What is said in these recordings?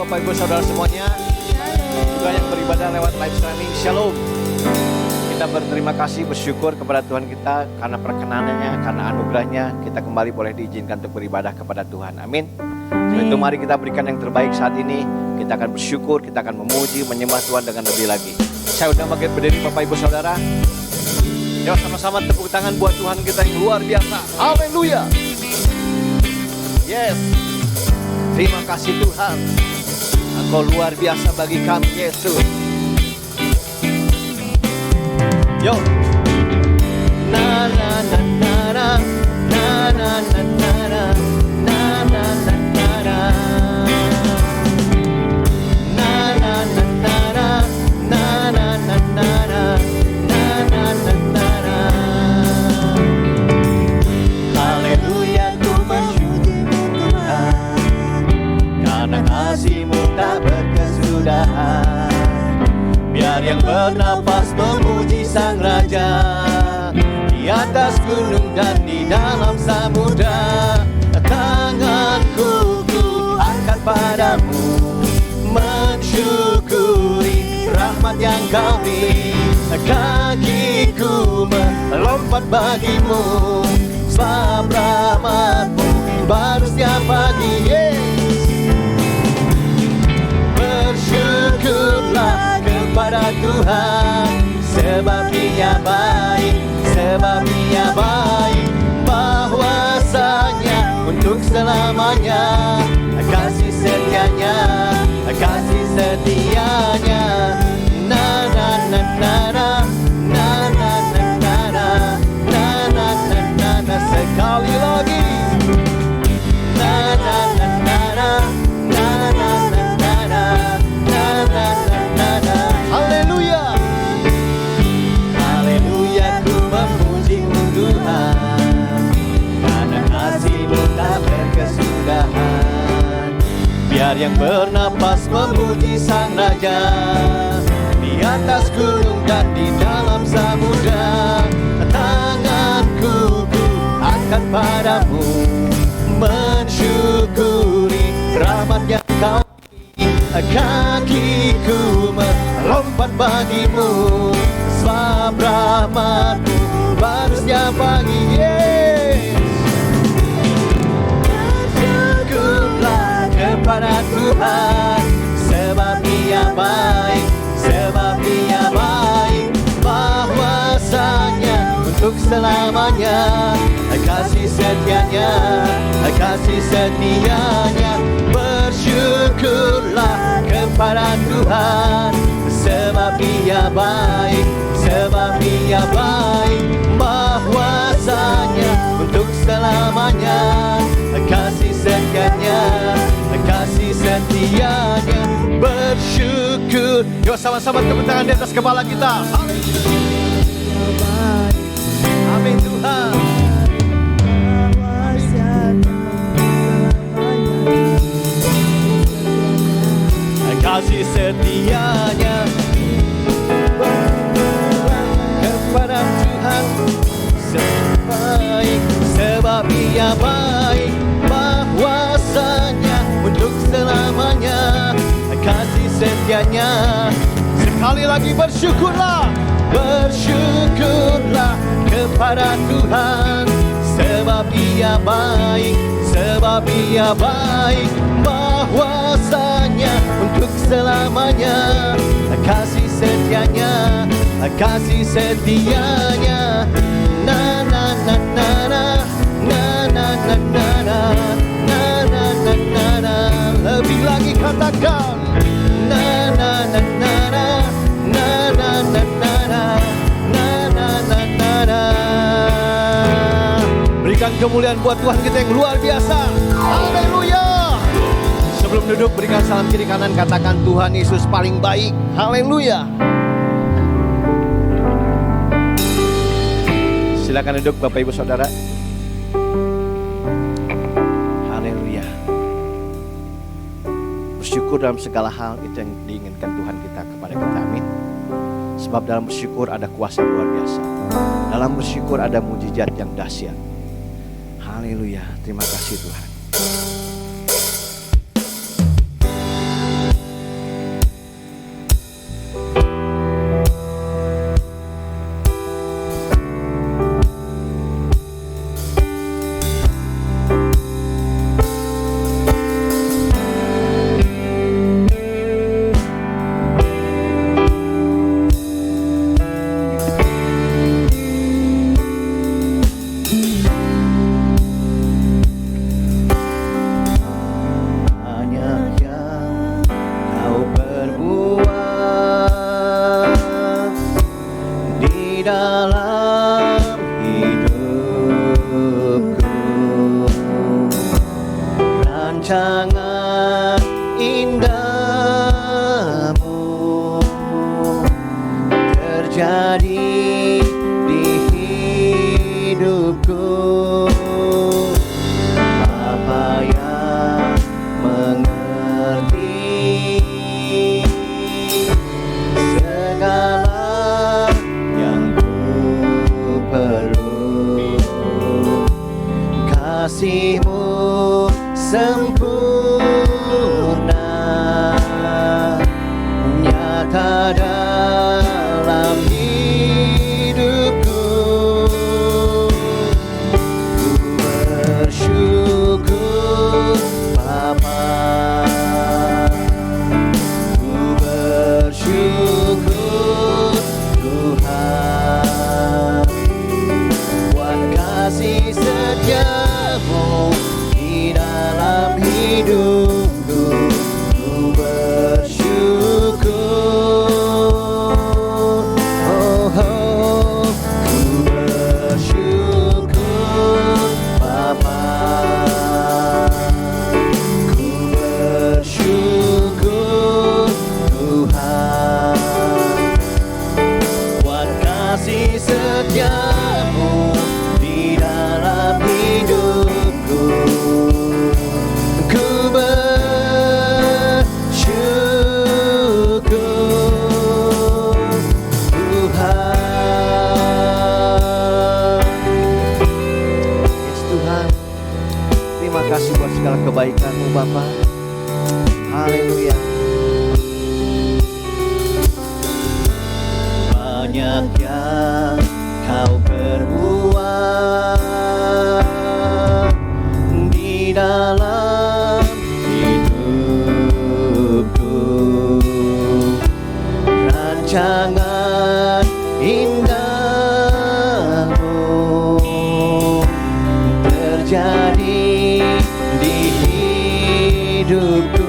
Bapak Ibu Saudara semuanya, juga yang beribadah lewat live streaming. Shalom. Kita berterima kasih, bersyukur kepada Tuhan kita karena perkenanannya, karena anugerahnya kita kembali boleh diizinkan untuk beribadah kepada Tuhan. Amin. Sebab itu mari kita berikan yang terbaik saat ini. Kita akan bersyukur, kita akan memuji, menyembah Tuhan dengan lebih lagi. Saya udah makin berdiri Bapak Ibu Saudara. Yuk sama-sama tepuk tangan buat Tuhan kita yang luar biasa. Haleluya. Yes. Terima kasih Tuhan. Engkau luar biasa bagi kami Yesus. Yo. Na na na na na na na na na na na na na na na na na biar yang bernapas memuji Sang Raja di atas gunung dan di dalam samudra. Tanganku ku angkat padamu, mensyukuri rahmat yang kau beri. Kakiku melompat bagimu, sebab rahmatmu baru setiap pagi. Bersyukurlah kepada Tuhan, sebab Dia baik, sebab Dia baik. Bahwasanya untuk selamanya kasih setianya, kasih setianya. Na na na na na na na na na na na na na na. Sekali lagi. Na na na na na na na na na na na na na. Haleluya. Haleluya, ku memuji-Mu Tuhan, karena kasih-Mu tak berkesudahan. Biar yang bernapas memuji Sang Raja di atas gunung dan di dalam samudra. Tanganku ku angkat padamu, mensyukuri rahmat yang kau beri. Kakiku melompat bagimu, sebab rahmatmu baru setiap pagi. Bersyukurlah kepada Tuhan, sebab Dia baik, sebab Dia baik. Bahwasanya untuk selamanya kasih setianya, kasih setianya. Bersyukurlah kepada Tuhan, sebab Dia baik, sebab Dia baik. Bahwasanya untuk selamanya kasih setianya, kasih setianya. Bersyukur. Yuk sama-sama tepuk tangan di atas kepala kita. Amin Tuhan. Kasih setianya kepada Tuhan, sebaik, sebab Dia baik. Bahwasanya untuk selamanya kasih setianya. Sekali lagi bersyukurlah, bersyukurlah kepada Tuhan, sebab Dia baik, sebab Dia baik. Bahwasanya untuk selamanya kasih setianya, kasih setianya. Na na na na na na na na na na na na na na na. Lebih lagi katakan na na na na na na na na na na na na na na. Berikan kemuliaan buat Tuhan kita yang luar biasa. Haleluya. Sebelum duduk berikan salam kiri kanan, katakan Tuhan Yesus paling baik. Haleluya. Silakan duduk Bapak Ibu Saudara. Haleluya. Bersyukur dalam segala hal itu yang diinginkan Tuhan kita kepada kita. Amin. Sebab dalam bersyukur ada kuasa luar biasa. Dalam bersyukur ada mujizat yang dahsyat. Haleluya. Terima kasih Tuhan. dalam hidupku. Ku bersyukur Bapa, ku bersyukur Tuhan, buat kasih setiamu di dalam hidupku. Ku bersyukur, oh, oh, ku bersyukur Bapa, ku bersyukur Tuhan, buat kasih setiamu di dalam hidupku. Ku bersyukur Tuhan. Yes Tuhan, terima kasih buat segala kebaikan-Mu Bapa. Haleluya. Banyak yang Kau perbuat di dalam hidupku. Rancangan indah-Mu terjadi di hidupku.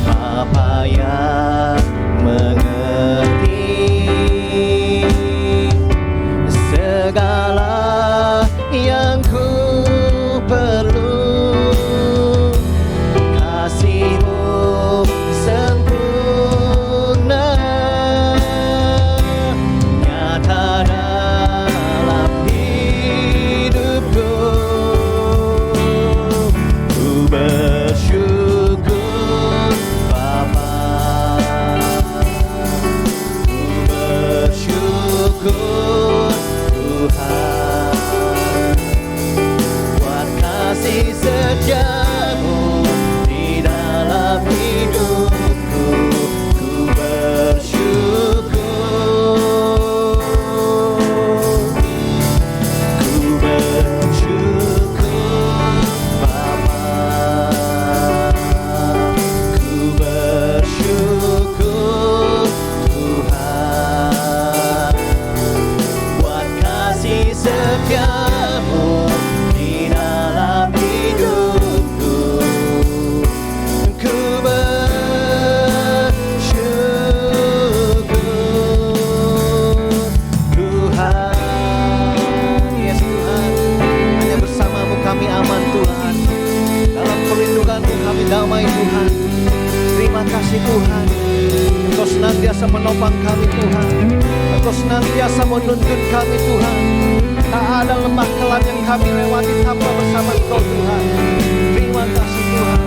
Bapa yang mengerti segala yang ku perlu, kasih-Mu sempurna nyata dalam hidupku. Ku bersyukur Bapa, ku bersyukur Tuhan, buat kasih setiamu di dalam hidupku. Ku bersyukur, ku bersyukur Bapa, ku bersyukur Tuhan, buat kasih setiamu di dalam hidupku. Ku bersyukur Tuhan. Yes Tuhan, hanya bersama-Mu kami aman Tuhan, dalam perlindungan-Mu kami damai Tuhan. Terima kasih Tuhan, Engkau senantiasa menopang kami Tuhan, Engkau senantiasa menuntun kami Tuhan. Tak ada lembah kelam yang kami lewati tanpa bersama Engkau Tuhan. Terima kasih Tuhan.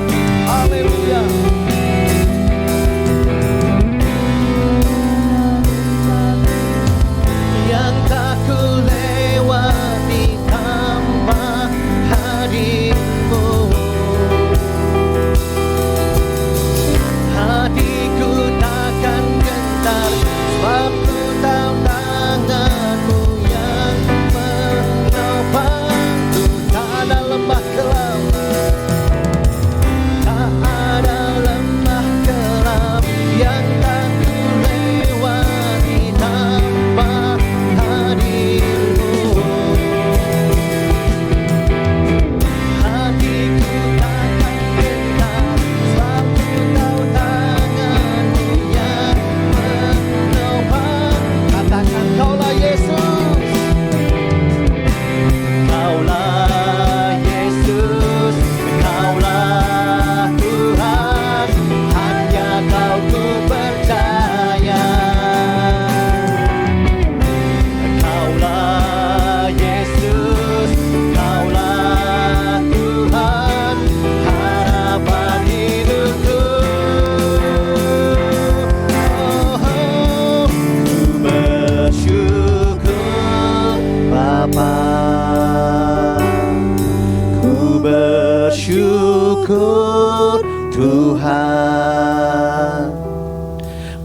Haleluya. Yang tak ku lewati tanpa hadir-Mu, hatiku takkan gentar, sebab ku tahu tangan-Mu yang menopangku. Tak ada lembah kelam, tak ada lembah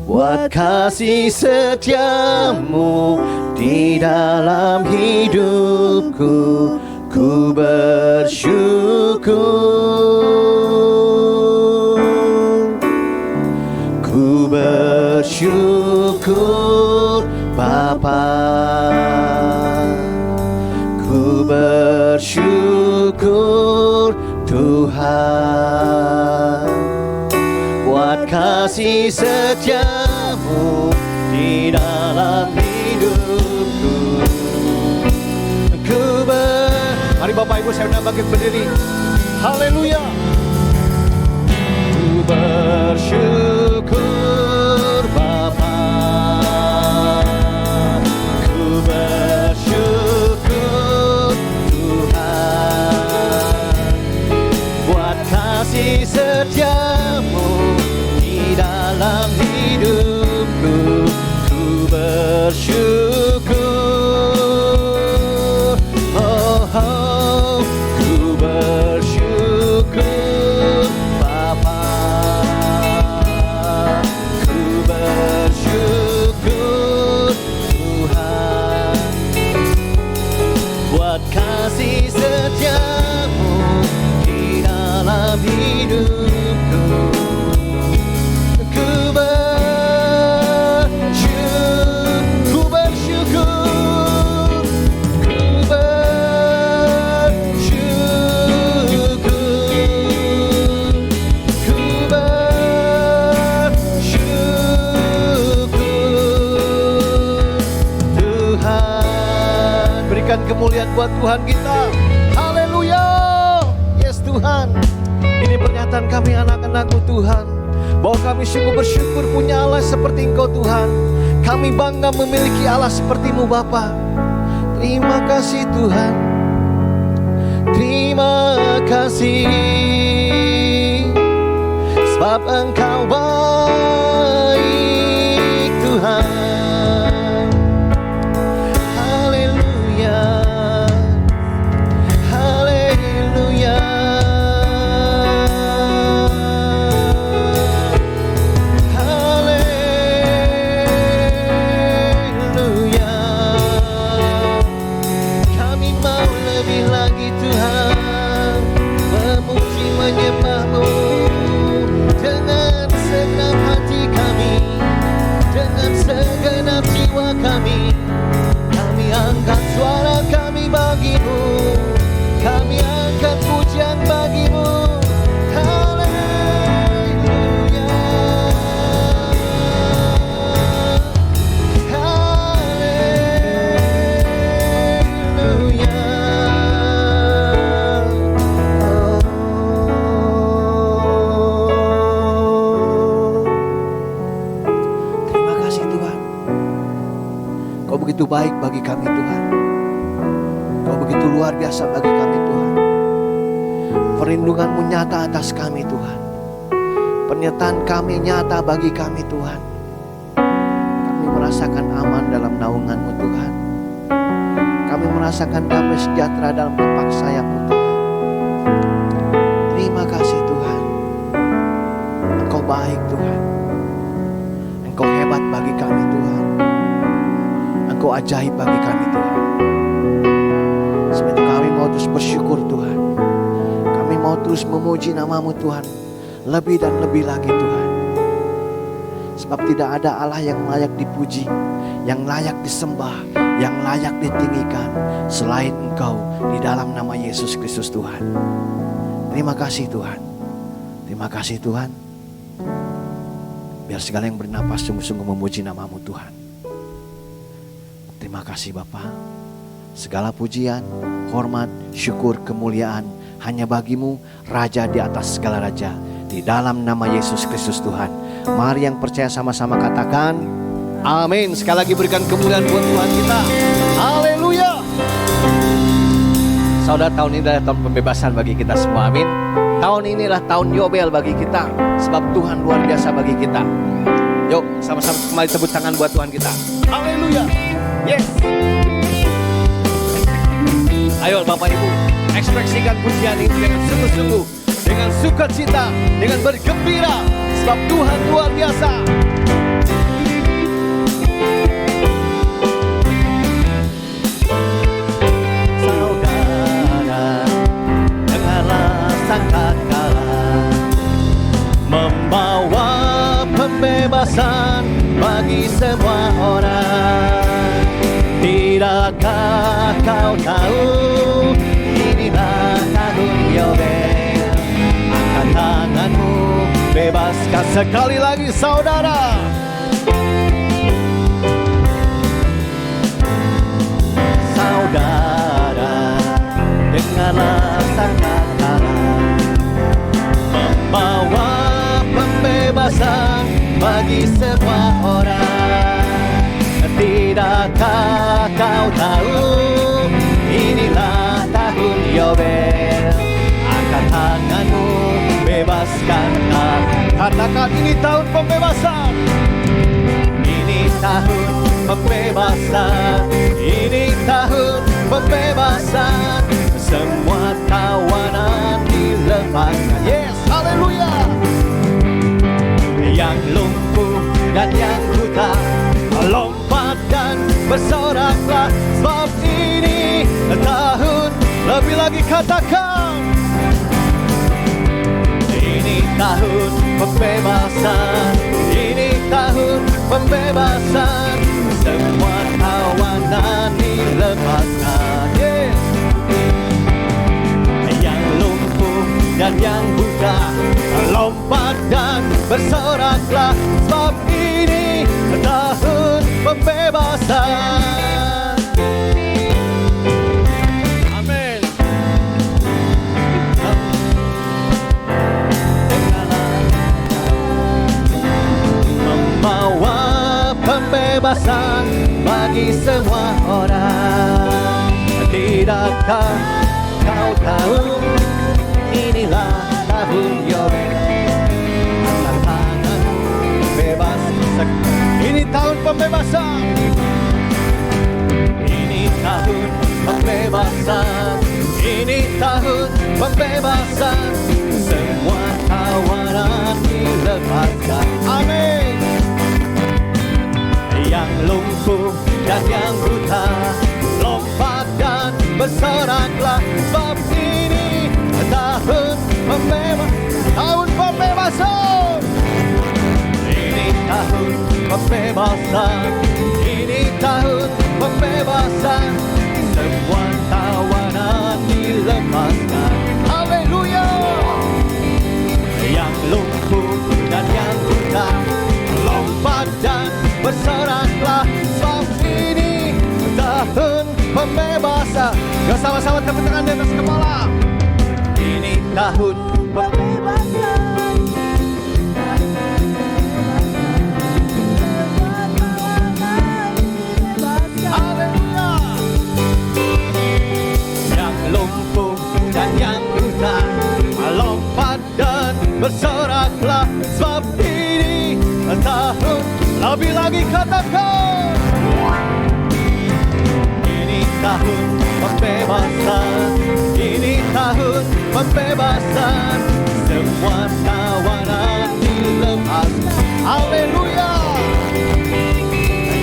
buat kasih setiamu di dalam hidupku. Ku bersyukur, ku bersyukur Bapa, ku bersyukur Tuhan, buat kasih setiamu di dalam hidupku. Mari Bapak Ibu saya undang bangkit berdiri. Haleluya. Ku bersyukur Bapa, ku bersyukur Tuhan, buat kasih setiamu di dalam hidupku. Ku bersyukur, ku bersyukur Bapa, ku bersyukur Tuhan, buat kasih setiamu di dalam hidupku. Ku kemuliaan buat Tuhan kita. Haleluya. Yes Tuhan, ini pernyataan kami anak-anak-Mu Tuhan, bahwa kami sungguh bersyukur punya Allah seperti Engkau Tuhan. Kami bangga memiliki Allah seperti-Mu Bapa. Terima kasih Tuhan, terima kasih, sebab Engkau baik Tuhan. Kami angkat suara kami bagi-Mu, kami angkat pujian bagi-Mu. Haleluya, haleluya. Terima kasih Tuhan, Kau begitu baik bagi kami Tuhan. Kau begitu luar biasa bagi kami Tuhan. Perlindungan-Mu nyata atas kami Tuhan. Penyertaan kami nyata bagi kami Tuhan. Kami merasakan aman dalam naungan-Mu Tuhan. Kami merasakan damai sejahtera dalam kepak sayap-Mu Tuhan. Terima kasih Tuhan. Engkau baik Tuhan. Engkau hebat bagi kami Tuhan. Engkau ajaib bagi kami Tuhan. Sebab itu kami mau terus bersyukur Tuhan. Kami mau terus memuji nama-Mu Tuhan, lebih dan lebih lagi Tuhan. Sebab tidak ada Allah yang layak dipuji, yang layak disembah, yang layak ditinggikan selain Engkau di dalam nama Yesus Kristus Tuhan. Terima kasih Tuhan. Terima kasih Tuhan. Biar segala yang bernapas sungguh-sungguh memuji nama-Mu Tuhan. Terima kasih Bapa. Segala pujian, hormat, syukur, kemuliaan hanya bagi-Mu, Raja di atas segala raja. Di dalam nama Yesus Kristus Tuhan. Mari yang percaya sama-sama katakan amin. Sekali lagi berikan kemuliaan buat Tuhan kita. Haleluya. Saudara, tahun ini adalah tahun pembebasan bagi kita semua, amin. Tahun ini adalah tahun Yobel bagi kita, sebab Tuhan luar biasa bagi kita. Yuk sama-sama kembali tepuk tangan buat Tuhan kita. Haleluya. Yes. Ayo Bapak Ibu, ekspresikan pujian ini dengan sungguh-sungguh, dengan sukacita, dengan bergembira, sebab Tuhan luar biasa. bagi semua orang. Tidakkah kau tahu, inilah tahun Yobel. Angkat tanganmu, bebaskan. Sekali lagi saudara. Saudara, dengarlah sang kata membawa pembebasan bagi semua orang. Tidakkah kau tahu, inilah tahun Yobel. Angkat tanganmu, bebaskan. Katakan ini tahun pembebasan. Ini tahun pembebasan. Ini tahun pembebasan. Semua tawanan dilepaskan. Yes, haleluya. Yang lumpuh dan yang buta, lompat dan bersoraklah, sebab ini tahun. Lebih lagi katakan, ini tahun pembebasan. Ini tahun pembebasan. Semua tawanan dilepaskan. Yes. Yang lumpuh dan yang buta, lompat dan bersoraklah, sebab ini tahun pembebasan. Amin. Membawa pembebasan bagi semua orang. Tidakkah kau tahu, inilah tahun Yobel. Angkat tanganmu, bebas. Ini tahun pembebasan. Ini tahun pembebasan. Ini tahun pembebasan. Semua tawanan dilepaskan. Amin. Yang lumpuh dan yang buta, lompat dan bersoraklah, sebab ini tahun pembebasan. Ini tahun pembebasan. Ini tahun pembebasan. Semua tawanan dilepaskan. Haleluya. Yang lumpuh dan yang buta, lompat dan bersoraklah, sebab ini tahun pembebasan. Yuk sama-sama tepuk tangan di atas kepala. Ini tahun pembebasan. Haleluya. Yang lumpuh dan yang buta, lompat dan bersoraklah, sebab ini tahun. Lebih lagi katakan, ini tahun pembebasan. Ini tahun pembebasan. Semua tawanan dilepaskan. Haleluya.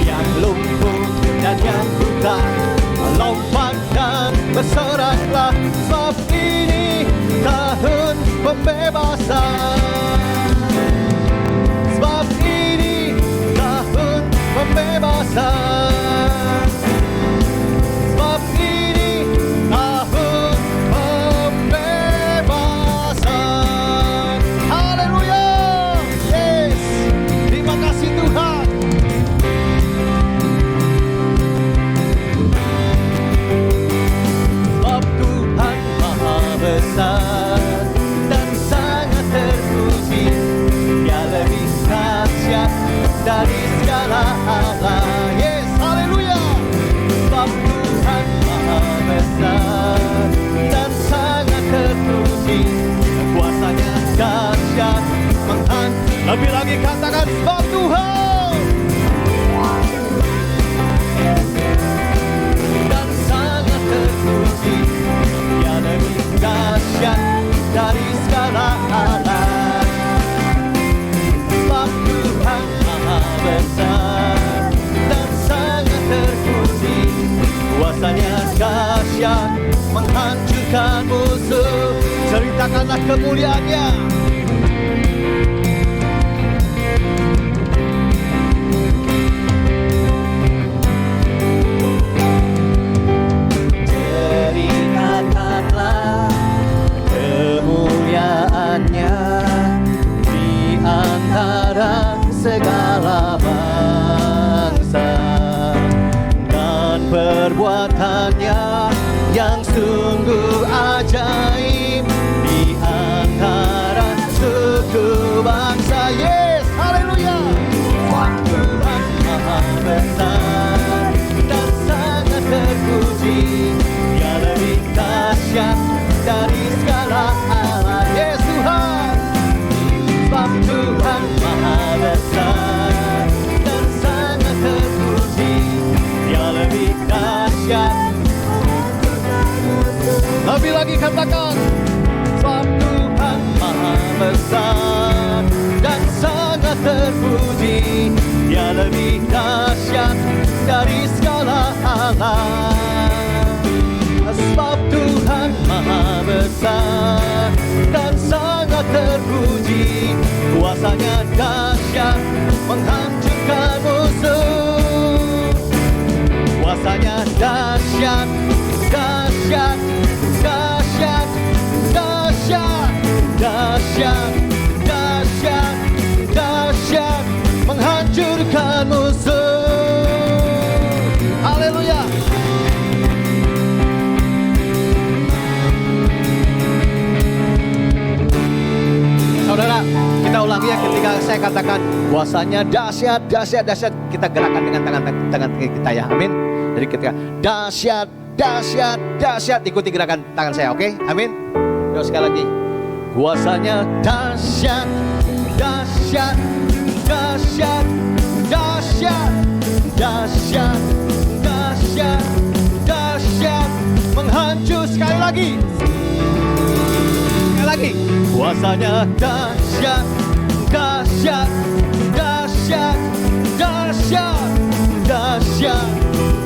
Yang lumpuh dan yang buta, lompat dan bersoraklah, sebab ini tahun pembebasan. Sebab ini tahun pembebasan. Sebab ini tahun pembebasan. Haleluya. Yes. Terima kasih Tuhan. Sebab Tuhan Maha Besar dan sangat terpuji. Dia lebih dahsyat dari segala Allah. Yes, haleluya. Sebab Tuhan Maha Besar dan sangat terpuji. Kuasanya dahsyat menghancurkan. Lebih lagi katakan, sebab Tuhan dan sangat terpuji. Dia lebih dahsyat dari segala Allah. Sebab Tuhan Maha Besar dan sangat terpuji. Kuasanya dahsyat menghancurkan musuh. Ceritakanlah kemuliaannya. segala bangsa, dan perbuatannya yang sungguh ajaib di antara suku bangsa. Yes, haleluya. Tuhan maha besar dan sangat terpuji, Dia lebih dahsyat dari segala alam. Yes Tuhan, sebab Tuhan maha besar dan sangat terpuji, Dia lebih dahsyat. Lebih lagi katakan, sebab Tuhan maha besar dan sangat terpuji, Dia lebih dahsyat dari segala alam. Sebab Tuhan maha besar dan sangat terpuji, kuasanya dahsyat menghancurkan musuh. Kuasanya dahsyat, dahsyat, dahsyat, dahsyat, dahsyat, dahsyat, dahsyat, menghancurkan musuh. Haleluya. Saudara, kita ulangi ya, ketika saya katakan kuasanya dahsyat, dahsyat, dahsyat, kita gerakan dengan tangan kita ya. Amin. Jadi ketika dahsyat, dahsyat, dahsyat, ikuti gerakan tangan saya, oke? Amin. Yuk sekali lagi. Kuasanya dahsyat, dahsyat, dahsyat, dahsyat, dahsyat, dahsyat, dahsyat, menghancur. Sekali lagi. Sekali lagi. Kuasanya dahsyat, dahsyat, dahsyat, dahsyat, dahsyat,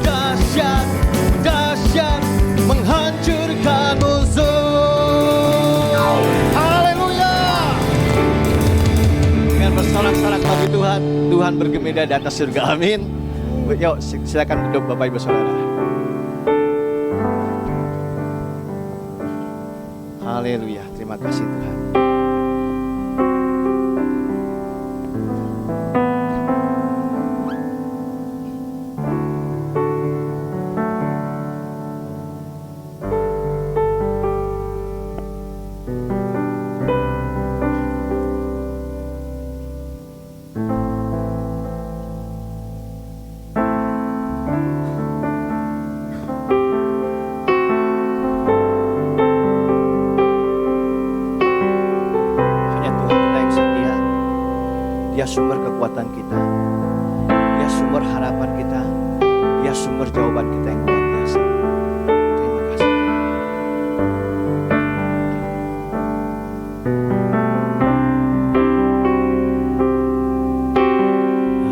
dahsyat, dahsyat, menghancurkan musuh. Haleluya. Dengan bersorak-sorak bagi Tuhan, Tuhan bergembira di atas surga. Amin. Yuk silakan duduk Bapak Ibu Saudara. Haleluya. Terima kasih Tuhan. Dia sumber kekuatan kita, Dia sumber harapan kita, Dia sumber jawaban kita yang luar biasa. Terima kasih.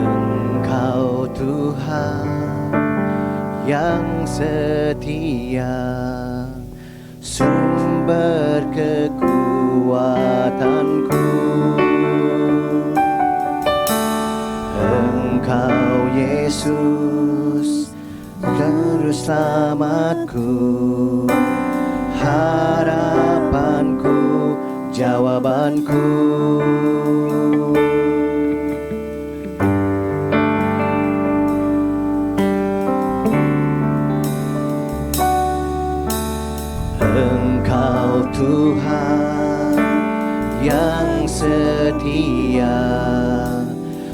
Engkau Tuhan yang setia, sumber kekuatanku. Engkau Yesus, juru selamatku, harapanku, jawabanku. Engkau Tuhan yang setia,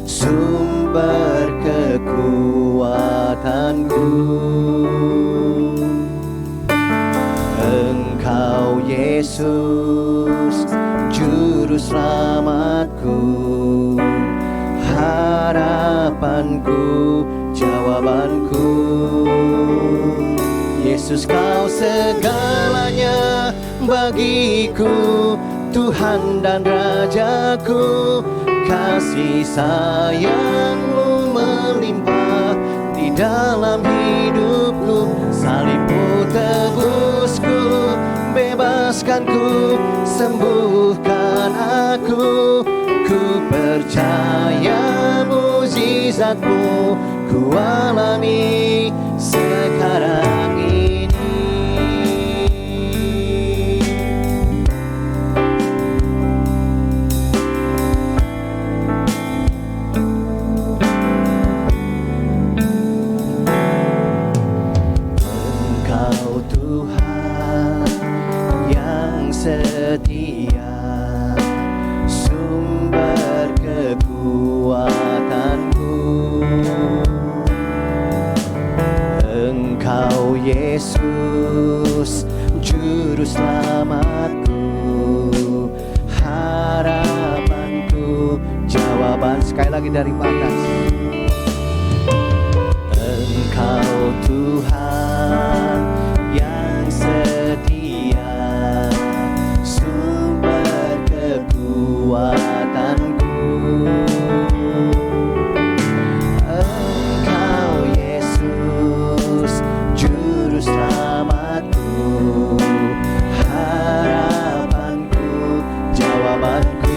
sumber kekuatanku. Engkau Yesus, juru selamatku, harapanku, jawabanku. Yesus kau segalanya bagiku, Tuhan dan Rajaku. Kasih sayang-Mu melimpah di dalam hidupku. Salib-Mu tebusku, bebaskanku, sembuhkan aku. Ku percaya mujizat-Mu ku alami sekarang ini. dari batas. Engkau Tuhan yang setia, sumber kekuatanku. Engkau Yesus, juru selamatku, harapanku, jawabanku.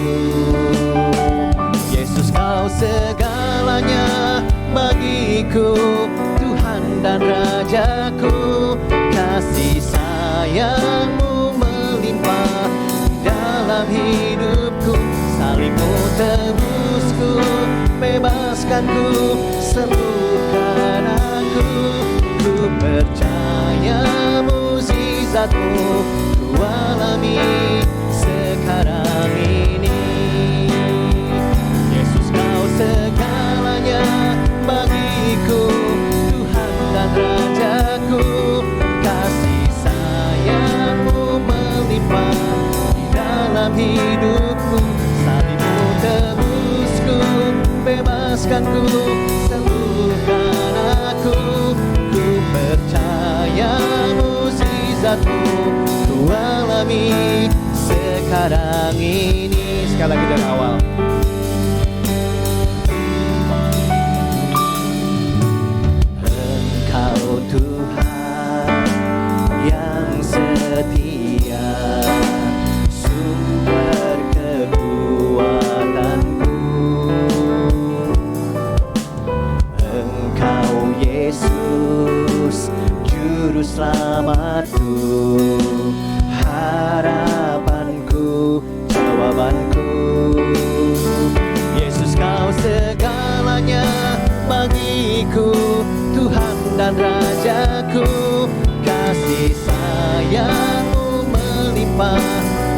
Yesus, kau segalanya bagiku, Tuhan dan Rajaku. Kasih sayang-Mu melimpah dalam hidupku. Salib-Mu tebusku, bebaskanku, sembuhkan aku. Ku percaya mukjizat-Mu ku alami sekarang ini. Yesus, kau segalanya bagiku, Tuhan dan Rajaku. Kasih sayang-Mu melimpah di dalam hidupku. Salib-Mu tebusku, bebaskanku, sembuhkan aku. Ku percaya mukjizat-Mu ku alami sekarang ini. Sekali lagi dari awal. Engkau Tuhan yang setia, sumber kekuatanku. Engkau Yesus, juru selamatku, harapanku, jawabanku. Yesus, kau segalanya bagiku, Tuhan dan Rajaku. Kasih sayang-Mu melimpah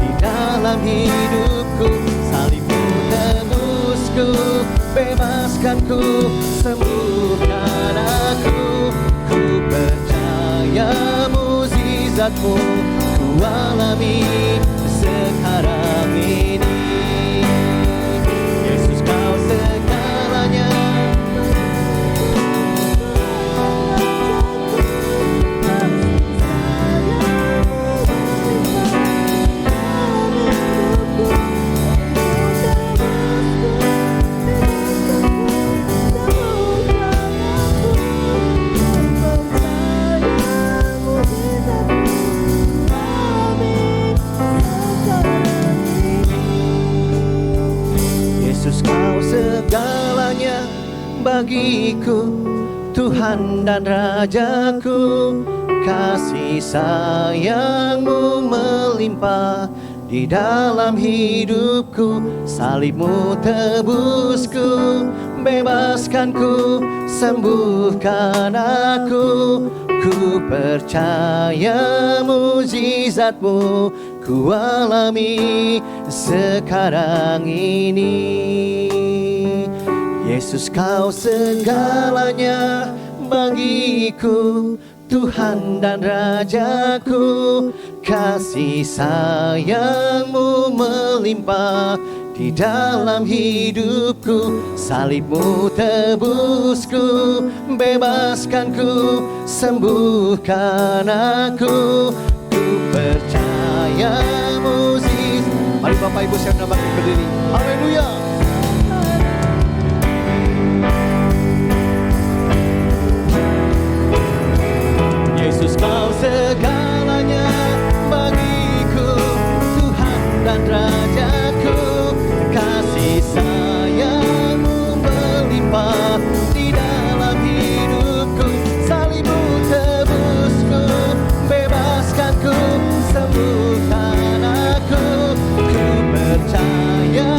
di dalam hidupku. Salib-Mu tebusku, bebaskanku, sembuhkan aku. Ku percaya mukjizat-Mu ku alami sekarang ini. Yesus, kau segalanya. Yesus, kau segalanya bagiku, Tuhan dan Rajaku. Kasih sayang-Mu melimpah di dalam hidupku. Salib-Mu tebusku, bebaskanku, sembuhkan aku. Ku percaya mukjizat-Mu ku alami sekarang ini. Yesus, kau segalanya bagiku, Tuhan dan Rajaku. Kasih sayang-Mu melimpah di dalam hidupku. Salib-Mu tebusku, bebaskanku, sembuhkan aku. Ku percaya mukjizat. Mari Bapak Ibu saya undang bangkit berdiri. Haleluya. Yesus, kau segalanya bagiku, Tuhan dan Rajaku. Kasih sayang-Mu melimpah di dalam hidupku. Salib-Mu tebusku, bebaskanku, sembuhkan aku. Ku percaya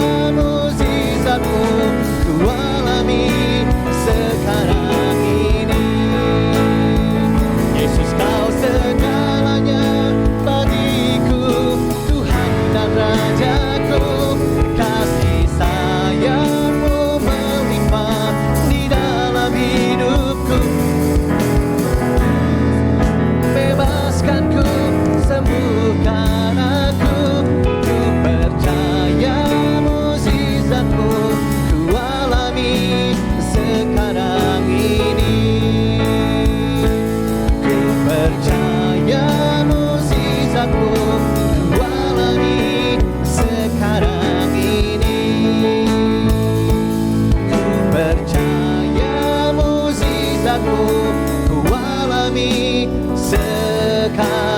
kebenaran-Mu ku alami sekarang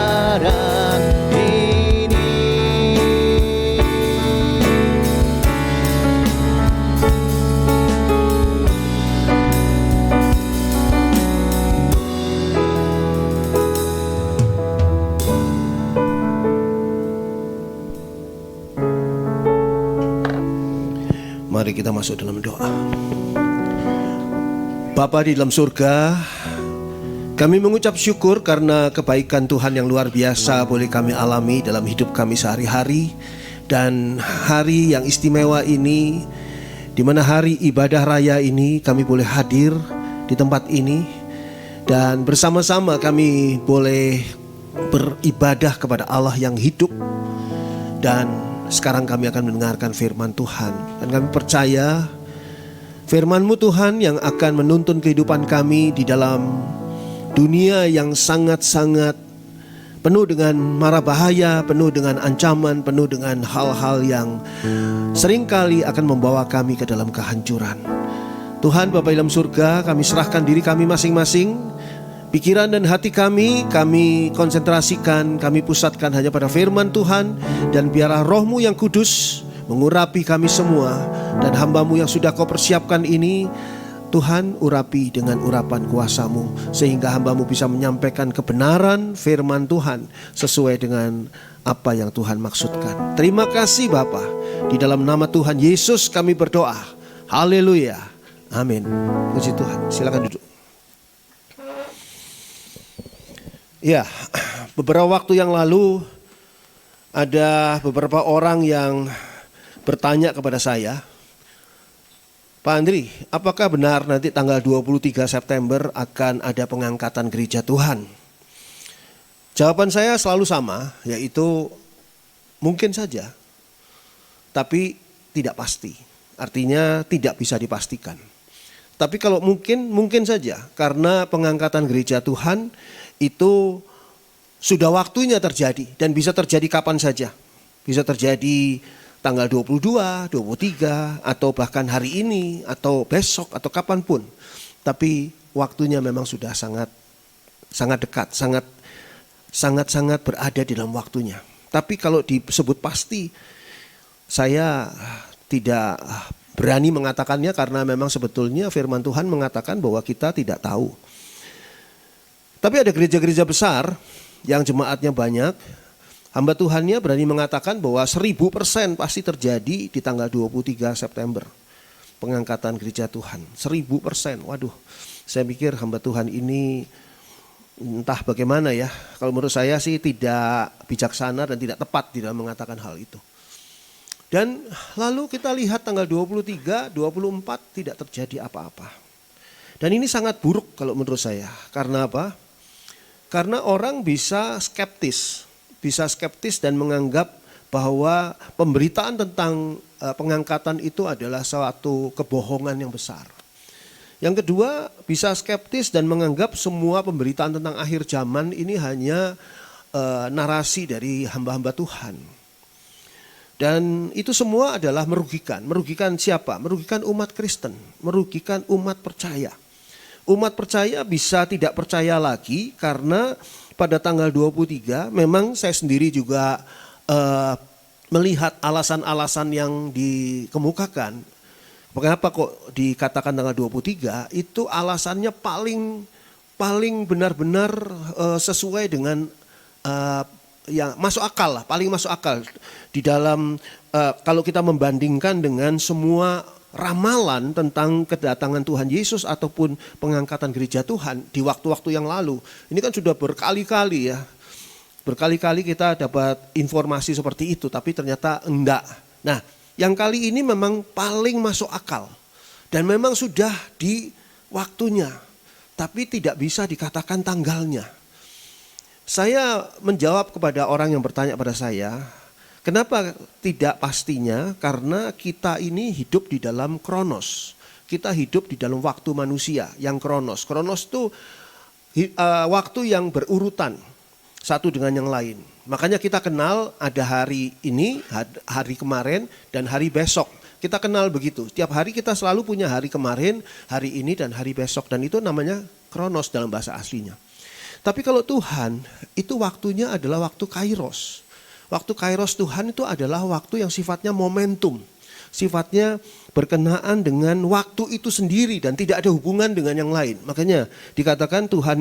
ini. Mari kita masuk dalam doa. Bapa di dalam surga, kami mengucap syukur karena kebaikan Tuhan yang luar biasa boleh kami alami dalam hidup kami sehari-hari. Dan hari yang istimewa ini, di mana hari ibadah raya ini kami boleh hadir di tempat ini. Dan bersama-sama kami boleh beribadah kepada Allah yang hidup. Dan sekarang kami akan mendengarkan firman Tuhan. Dan kami percaya firman-Mu Tuhan yang akan menuntun kehidupan kami di dalam dunia yang sangat-sangat penuh dengan mara bahaya, penuh dengan ancaman, penuh dengan hal-hal yang seringkali akan membawa kami ke dalam kehancuran. Tuhan Bapa dalam surga, kami serahkan diri kami masing-masing. Pikiran dan hati kami konsentrasikan, kami pusatkan hanya pada firman Tuhan. Dan biarlah Roh-Mu yang kudus mengurapi kami semua. Dan hamba-Mu yang sudah Kau persiapkan ini, Tuhan urapi dengan urapan kuasa-Mu. Sehingga hamba-Mu bisa menyampaikan kebenaran firman Tuhan sesuai dengan apa yang Tuhan maksudkan. Terima kasih Bapa. Di dalam nama Tuhan Yesus kami berdoa. Haleluya. Amin. Puji Tuhan. Silakan duduk. Ya, beberapa waktu yang lalu ada beberapa orang yang bertanya kepada saya, Pak Andri, apakah benar nanti tanggal 23 September akan ada pengangkatan gereja Tuhan? Jawaban saya selalu sama, yaitu mungkin saja, tapi tidak pasti. Artinya tidak bisa dipastikan. Tapi kalau mungkin saja, karena pengangkatan gereja Tuhan itu sudah waktunya terjadi dan bisa terjadi kapan saja. Bisa terjadi tanggal 22, 23 atau bahkan hari ini atau besok atau kapanpun. Tapi waktunya memang sudah sangat dekat, sangat berada di dalam waktunya. Tapi kalau disebut pasti, saya tidak berani mengatakannya karena memang sebetulnya firman Tuhan mengatakan bahwa kita tidak tahu. Tapi ada gereja-gereja besar yang jemaatnya banyak, hamba Tuhannya berani mengatakan bahwa 1000% pasti terjadi di tanggal 23 September. Pengangkatan gereja Tuhan, 1000%. Waduh, saya pikir hamba Tuhan ini entah bagaimana ya. Kalau menurut saya sih tidak bijaksana dan tidak tepat di dalam mengatakan hal itu. Dan lalu kita lihat tanggal 23, 24 tidak terjadi apa-apa. Dan ini sangat buruk kalau menurut saya. Karena apa? Karena orang bisa skeptis dan menganggap bahwa pemberitaan tentang pengangkatan itu adalah suatu kebohongan yang besar. Yang kedua, bisa skeptis dan menganggap semua pemberitaan tentang akhir zaman ini hanya narasi dari hamba-hamba Tuhan. Dan itu semua adalah merugikan. Merugikan siapa? Merugikan umat Kristen, merugikan umat percaya. Umat percaya bisa tidak percaya lagi karena pada tanggal 23 memang saya sendiri juga melihat alasan-alasan yang dikemukakan. Kenapa kok dikatakan tanggal 23? Itu alasannya paling benar-benar sesuai dengan yang masuk akal lah, paling masuk akal di dalam kalau kita membandingkan dengan semua ramalan tentang kedatangan Tuhan Yesus ataupun pengangkatan gereja Tuhan di waktu-waktu yang lalu. Ini kan sudah berkali-kali ya. Berkali-kali kita dapat informasi seperti itu, tapi ternyata enggak. Nah, yang kali ini memang paling masuk akal. Dan memang sudah di waktunya, tapi tidak bisa dikatakan tanggalnya. Saya menjawab kepada orang yang bertanya pada saya, kenapa tidak pastinya? Karena kita ini hidup di dalam kronos. Kita hidup di dalam waktu manusia yang kronos. Kronos itu waktu yang berurutan satu dengan yang lain. Makanya kita kenal ada hari ini, hari kemarin, dan hari besok. Kita kenal begitu. Setiap hari kita selalu punya hari kemarin, hari ini, dan hari besok. Dan itu namanya Kronos dalam bahasa aslinya. Tapi kalau Tuhan, itu waktunya adalah waktu kairos. Waktu kairos Tuhan itu adalah waktu yang sifatnya momentum. Sifatnya berkenaan dengan waktu itu sendiri dan tidak ada hubungan dengan yang lain. Makanya dikatakan Tuhan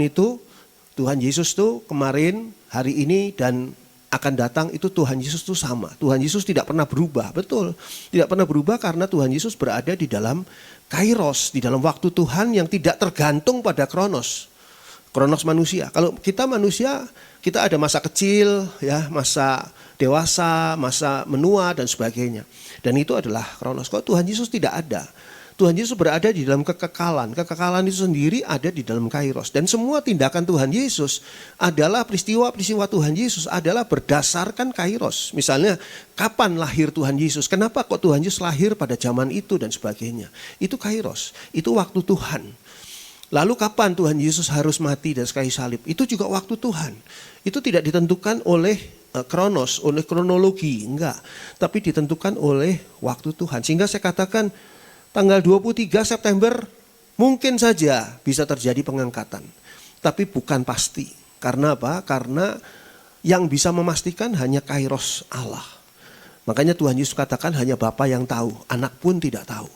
Yesus itu kemarin, hari ini dan akan datang itu Tuhan Yesus itu sama. Tuhan Yesus tidak pernah berubah, betul. Tidak pernah berubah karena Tuhan Yesus berada di dalam kairos, di dalam waktu Tuhan yang tidak tergantung pada kronos manusia. Kalau kita manusia, kita ada masa kecil, ya, masa dewasa, masa menua dan sebagainya. Dan itu adalah kronos. Kalau Tuhan Yesus tidak ada. Tuhan Yesus berada di dalam kekekalan. Kekekalan itu sendiri ada di dalam kairos. Dan semua tindakan Tuhan Yesus adalah peristiwa-peristiwa Tuhan Yesus adalah berdasarkan kairos. Misalnya, kapan lahir Tuhan Yesus? Kenapa kok Tuhan Yesus lahir pada zaman itu dan sebagainya? Itu kairos. Itu waktu Tuhan. Lalu kapan Tuhan Yesus harus mati dan kayu salib? Itu juga waktu Tuhan. Itu tidak ditentukan oleh kronos, oleh kronologi, enggak. Tapi ditentukan oleh waktu Tuhan. Sehingga saya katakan tanggal 23 September mungkin saja bisa terjadi pengangkatan. Tapi bukan pasti. Karena apa? Karena yang bisa memastikan hanya kairos Allah. Makanya Tuhan Yesus katakan hanya Bapa yang tahu, anak pun tidak tahu.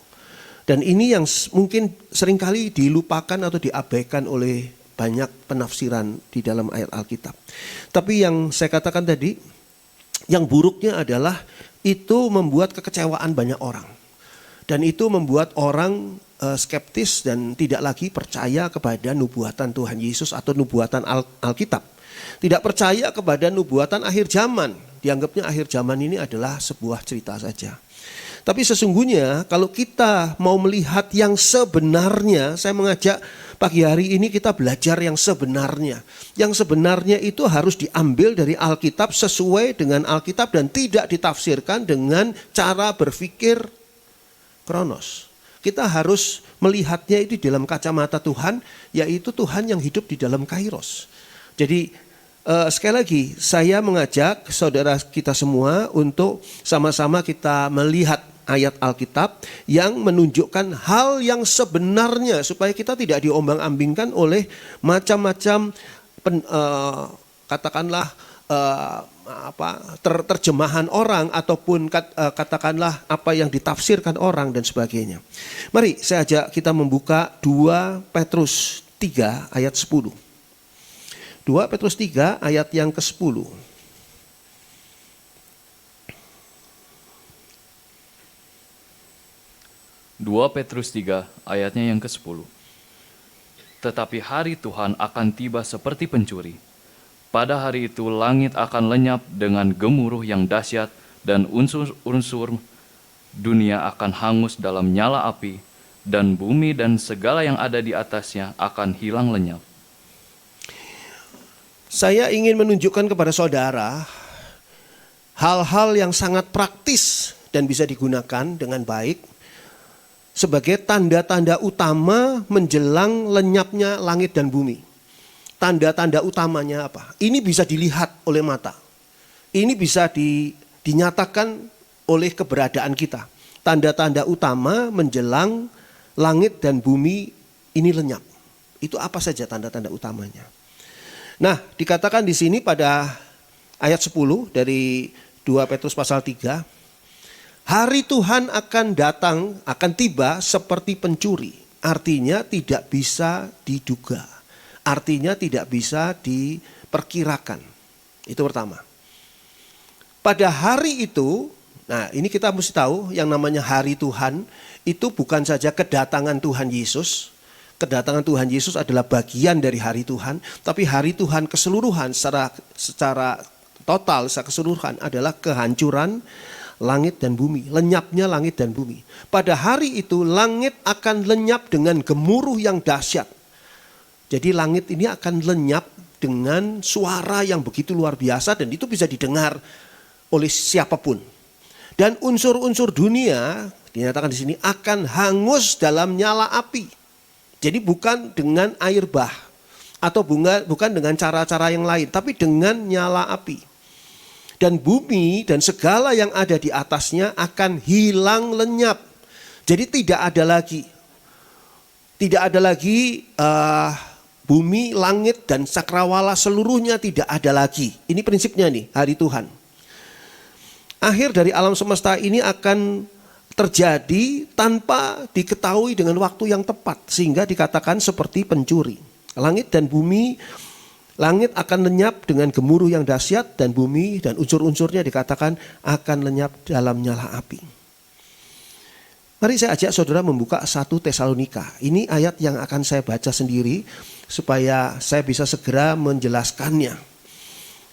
Dan ini yang mungkin seringkali dilupakan atau diabaikan oleh banyak penafsiran di dalam ayat Alkitab. Tapi yang saya katakan tadi, yang buruknya adalah itu membuat kekecewaan banyak orang. Dan itu membuat orang skeptis dan tidak lagi percaya kepada nubuatan Tuhan Yesus atau nubuatan Alkitab. Tidak percaya kepada nubuatan akhir zaman. Dianggapnya akhir zaman ini adalah sebuah cerita saja. Tapi sesungguhnya kalau kita mau melihat yang sebenarnya, saya mengajak pagi hari ini kita belajar yang sebenarnya. Yang sebenarnya itu harus diambil dari Alkitab sesuai dengan Alkitab dan tidak ditafsirkan dengan cara berpikir kronos. Kita harus melihatnya itu dalam kacamata Tuhan, yaitu Tuhan yang hidup di dalam kairos. Jadi sekali lagi saya mengajak saudara kita semua untuk sama-sama kita melihat ayat Alkitab yang menunjukkan hal yang sebenarnya supaya kita tidak diombang-ambingkan oleh macam-macam katakanlah terjemahan orang ataupun katakanlah apa yang ditafsirkan orang dan sebagainya. Mari saya ajak kita membuka 2 Petrus 3 ayat 10. 2 Petrus 3 ayat yang ke-10. 2 Petrus 3 ayatnya yang ke-10. Tetapi hari Tuhan akan tiba seperti pencuri. Pada hari itu langit akan lenyap dengan gemuruh yang dahsyat dan unsur-unsur dunia akan hangus dalam nyala api dan bumi dan segala yang ada di atasnya akan hilang lenyap. Saya ingin menunjukkan kepada saudara hal-hal yang sangat praktis dan bisa digunakan dengan baik sebagai tanda-tanda utama menjelang lenyapnya langit dan bumi. Tanda-tanda utamanya apa? Ini bisa dilihat oleh mata. Ini bisa dinyatakan oleh keberadaan kita. Tanda-tanda utama menjelang langit dan bumi ini lenyap. Itu apa saja tanda-tanda utamanya? Nah, dikatakan di sini pada ayat 10 dari 2 Petrus pasal 3. Hari Tuhan akan datang, akan tiba seperti pencuri. Artinya tidak bisa diduga. Artinya tidak bisa diperkirakan. Itu pertama. Pada hari itu, nah ini kita mesti tahu yang namanya hari Tuhan itu bukan saja kedatangan Tuhan Yesus. Kedatangan Tuhan Yesus adalah bagian dari hari Tuhan. Tapi hari Tuhan keseluruhan secara total, secara keseluruhan adalah kehancuran langit dan bumi, lenyapnya langit dan bumi. Pada hari itu langit akan lenyap dengan gemuruh yang dahsyat. Jadi langit ini akan lenyap dengan suara yang begitu luar biasa dan itu bisa didengar oleh siapapun. Dan unsur-unsur dunia dinyatakan di sini akan hangus dalam nyala api. Jadi bukan dengan air bah atau bukan dengan cara-cara yang lain, tapi dengan nyala api. Dan bumi dan segala yang ada di atasnya akan hilang lenyap. Jadi tidak ada lagi bumi, langit, dan cakrawala seluruhnya tidak ada lagi. Ini prinsipnya nih, hari Tuhan. Akhir dari alam semesta ini akan terjadi tanpa diketahui dengan waktu yang tepat, sehingga dikatakan seperti pencuri. Langit dan bumi, langit akan lenyap dengan gemuruh yang dahsyat, dan bumi dan unsur-unsurnya dikatakan akan lenyap dalam nyala api. Mari saya ajak saudara membuka 1 Tesalonika. Ini ayat yang akan saya baca sendiri supaya saya bisa segera menjelaskannya.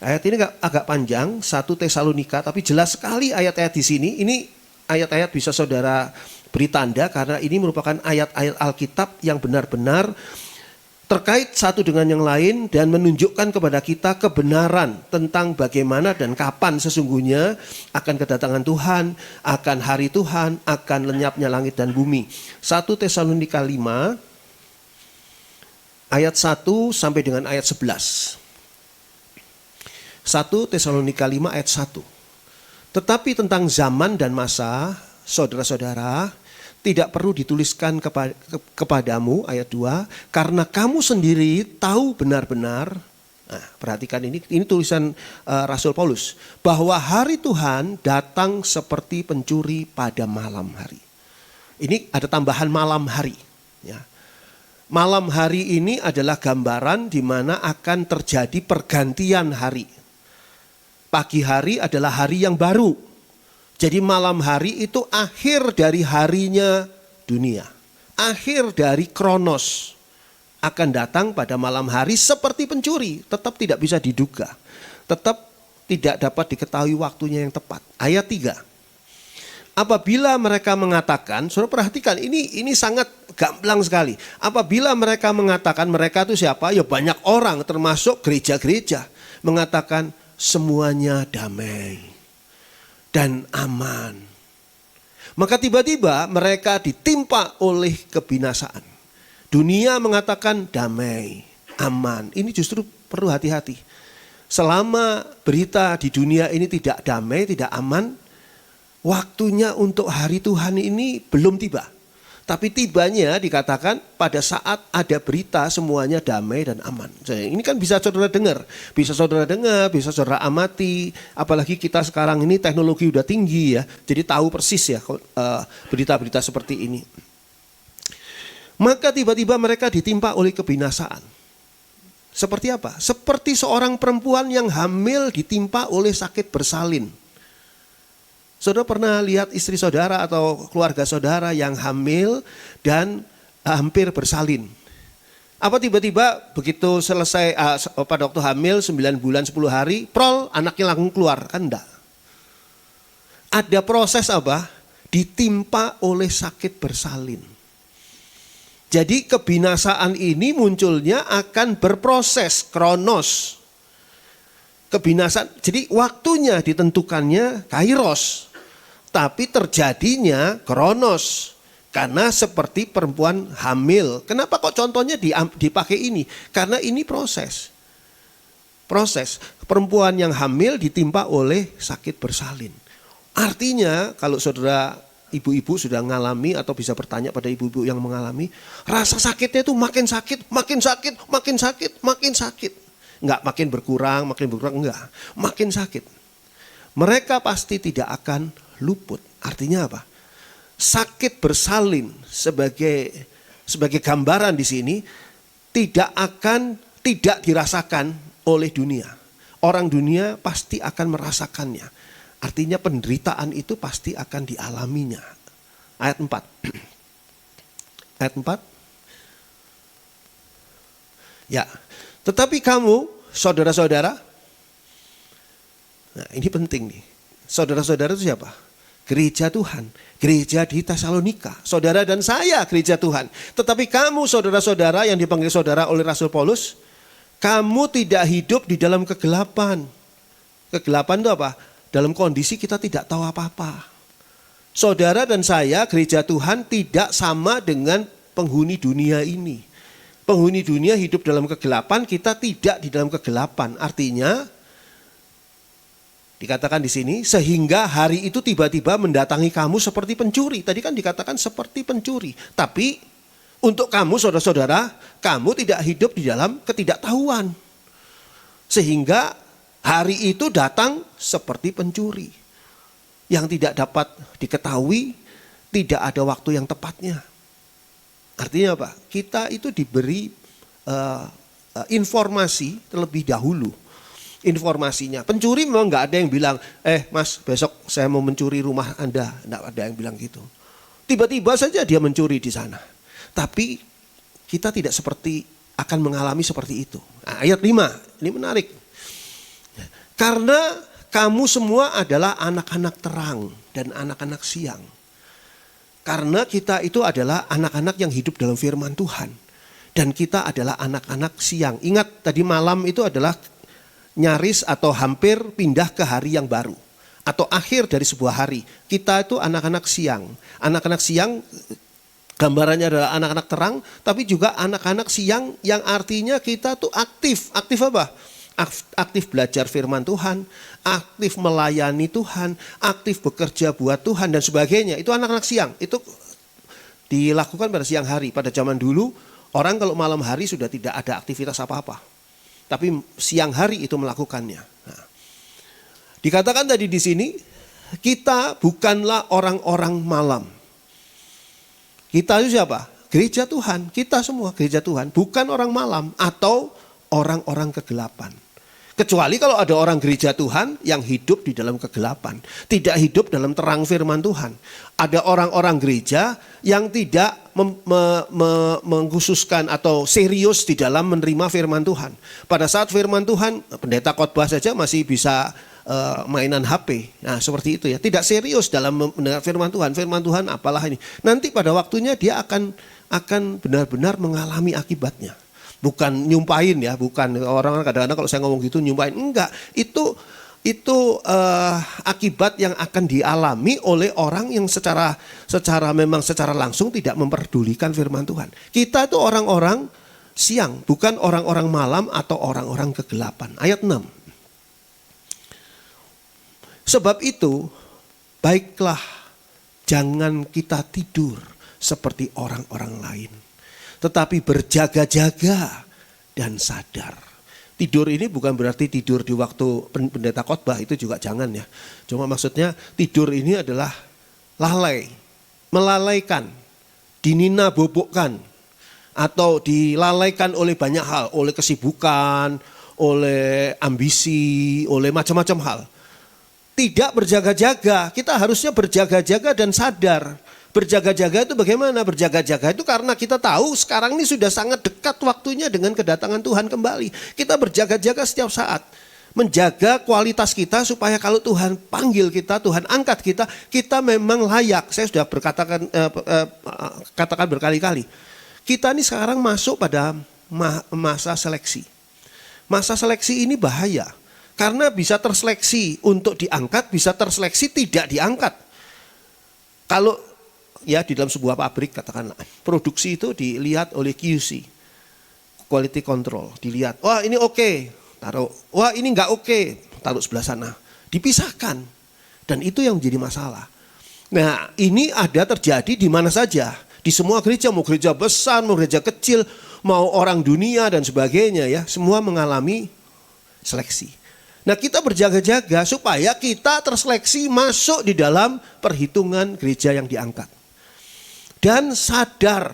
Ayat ini agak panjang, 1 Tesalonika, tapi jelas sekali ayat-ayat di sini. Ini ayat-ayat bisa saudara beri tanda karena ini merupakan ayat-ayat Alkitab yang benar-benar terkait satu dengan yang lain dan menunjukkan kepada kita kebenaran tentang bagaimana dan kapan sesungguhnya akan kedatangan Tuhan, akan hari Tuhan, akan lenyapnya langit dan bumi. 1 Tesalonika 5 ayat 1 sampai dengan ayat 11. 1 Tesalonika 5 ayat 1. Tetapi tentang zaman dan masa, saudara-saudara, tidak perlu dituliskan kepadamu, ayat 2, karena kamu sendiri tahu benar-benar. Nah, perhatikan ini tulisan Rasul Paulus, bahwa hari Tuhan datang seperti pencuri pada malam hari. Ini ada tambahan malam hari. Ya. Malam hari ini adalah gambaran di mana akan terjadi pergantian hari. Pagi hari adalah hari yang baru. Jadi malam hari itu akhir dari harinya dunia. Akhir dari kronos. Akan datang pada malam hari seperti pencuri. Tetap tidak bisa diduga. Tetap tidak dapat diketahui waktunya yang tepat. Ayat 3. Apabila mereka mengatakan, saudara perhatikan ini sangat gamblang sekali. Apabila mereka mengatakan, mereka itu siapa? Ya banyak orang termasuk gereja-gereja. Mengatakan semuanya damai dan aman. Maka tiba-tiba mereka ditimpa oleh kebinasaan. Dunia mengatakan damai, aman. Ini justru perlu hati-hati. Selama berita di dunia ini tidak damai, tidak aman, waktunya untuk hari Tuhan ini belum tiba. Tapi tibanya dikatakan pada saat ada berita semuanya damai dan aman. Ini kan bisa saudara dengar, bisa saudara amati. Apalagi kita sekarang ini teknologi udah tinggi ya, jadi tahu persis ya berita-berita seperti ini. Maka tiba-tiba mereka ditimpa oleh kebinasaan. Seperti apa? Seperti seorang perempuan yang hamil ditimpa oleh sakit bersalin. Saudara pernah lihat istri saudara atau keluarga saudara yang hamil dan hampir bersalin? Apa tiba-tiba begitu selesai pada waktu hamil 9 bulan 10 hari, prol anaknya langsung keluar? Kan enggak. Ada proses apa? Ditimpa oleh sakit bersalin. Jadi kebinasaan ini munculnya akan berproses, kronos. Kebinasaan, jadi waktunya ditentukannya kairos. Tapi terjadinya kronos. Karena seperti perempuan hamil. Kenapa kok contohnya dipakai ini? Karena ini proses. Proses. Perempuan yang hamil ditimpa oleh sakit bersalin. Artinya kalau saudara ibu-ibu sudah mengalami atau bisa bertanya pada ibu-ibu yang mengalami. Rasa sakitnya itu makin sakit, makin sakit, makin sakit, makin sakit. Enggak makin berkurang, enggak. Makin sakit. Mereka pasti tidak akan luput. Artinya apa? Sakit bersalin sebagai gambaran di sini tidak dirasakan oleh dunia. Orang dunia pasti akan merasakannya. Artinya penderitaan itu pasti akan dialaminya. Ayat 4. Ayat 4. Ya. Tetapi kamu, saudara-saudara, nah ini penting nih. Saudara-saudara itu siapa? Gereja Tuhan, gereja di Tesalonika. Saudara dan saya gereja Tuhan. Tetapi kamu saudara-saudara yang dipanggil saudara oleh Rasul Paulus, kamu tidak hidup di dalam kegelapan. Kegelapan itu apa? Dalam kondisi kita tidak tahu apa-apa. Saudara dan saya gereja Tuhan tidak sama dengan penghuni dunia ini. Penghuni dunia hidup dalam kegelapan, kita tidak di dalam kegelapan. Artinya dikatakan di sini, sehingga hari itu tiba-tiba mendatangi kamu seperti pencuri. Tadi kan dikatakan seperti pencuri. Tapi Untuk kamu saudara-saudara, kamu tidak hidup di dalam ketidaktahuan. Sehingga hari itu datang seperti pencuri. Yang tidak dapat diketahui, tidak ada waktu yang tepatnya. Artinya apa? Kita itu diberi informasi terlebih dahulu. Informasinya. Pencuri memang nggak ada yang bilang, mas besok saya mau mencuri rumah Anda. Nggak ada yang bilang gitu. Tiba-tiba saja dia mencuri di sana. Tapi kita tidak seperti akan mengalami seperti itu. Nah, ayat 5, ini menarik. Karena kamu semua adalah anak-anak terang dan anak-anak siang. Karena kita itu adalah anak-anak yang hidup dalam firman Tuhan. Dan kita adalah anak-anak siang. Ingat tadi malam itu adalah nyaris atau hampir pindah ke hari yang baru. Atau akhir dari sebuah hari. Kita itu anak-anak siang. Anak-anak siang gambarannya adalah anak-anak terang. Tapi juga anak-anak siang yang artinya kita tuh aktif. Aktif apa? Aktif belajar firman Tuhan, aktif melayani Tuhan, aktif bekerja buat Tuhan dan sebagainya. Itu anak-anak siang. Itu dilakukan pada siang hari. Pada zaman dulu orang kalau malam hari sudah tidak ada aktivitas apa-apa. Tapi siang hari itu melakukannya. Nah, dikatakan tadi di sini kita bukanlah orang-orang malam. Kita itu siapa? Gereja Tuhan. Kita semua gereja Tuhan. Bukan orang malam atau orang-orang kegelapan. Kecuali kalau ada orang gereja Tuhan yang hidup di dalam kegelapan. Tidak hidup dalam terang firman Tuhan. Ada orang-orang gereja yang tidak mengkhususkan atau serius di dalam menerima firman Tuhan. Pada saat firman Tuhan, pendeta khotbah saja masih bisa mainan HP. Nah seperti itu ya. Tidak serius dalam mendengar firman Tuhan. Firman Tuhan apalah ini. Nanti pada waktunya dia akan benar-benar mengalami akibatnya. Bukan nyumpahin ya, bukan orang kadang-kadang kalau saya ngomong gitu nyumpahin, enggak. Itu akibat yang akan dialami oleh orang yang secara langsung tidak memperdulikan firman Tuhan. Kita itu orang-orang siang, bukan orang-orang malam atau orang-orang kegelapan. Ayat 6. Sebab itu, baiklah jangan kita tidur seperti orang-orang lain. Tetapi berjaga-jaga dan sadar. Tidur ini bukan berarti tidur di waktu pendeta khotbah, itu juga jangan ya. Cuma maksudnya tidur ini adalah lalai, melalaikan, dinina-bobokkan. Atau dilalaikan oleh banyak hal, oleh kesibukan, oleh ambisi, oleh macam-macam hal. Tidak berjaga-jaga, kita harusnya berjaga-jaga dan sadar. Berjaga-jaga itu bagaimana? Berjaga-jaga itu karena kita tahu sekarang ini sudah sangat dekat waktunya dengan kedatangan Tuhan kembali. Kita berjaga-jaga setiap saat. Menjaga kualitas kita supaya kalau Tuhan panggil kita, Tuhan angkat kita, kita memang layak. Saya sudah katakan berkali-kali. Kita ini sekarang masuk pada masa seleksi. Masa seleksi ini bahaya. Karena bisa terseleksi untuk diangkat, bisa terseleksi tidak diangkat. Kalau ya di dalam sebuah pabrik katakanlah, produksi itu dilihat oleh QC, quality control, dilihat, wah ini oke, taruh, wah ini enggak oke, taruh sebelah sana, dipisahkan, dan itu yang menjadi masalah. Nah ini ada terjadi di mana saja, di semua gereja, mau gereja besar, mau gereja kecil, mau orang dunia dan sebagainya ya, semua mengalami seleksi. Nah kita berjaga-jaga supaya kita terseleksi masuk di dalam perhitungan gereja yang diangkat. Dan sadar,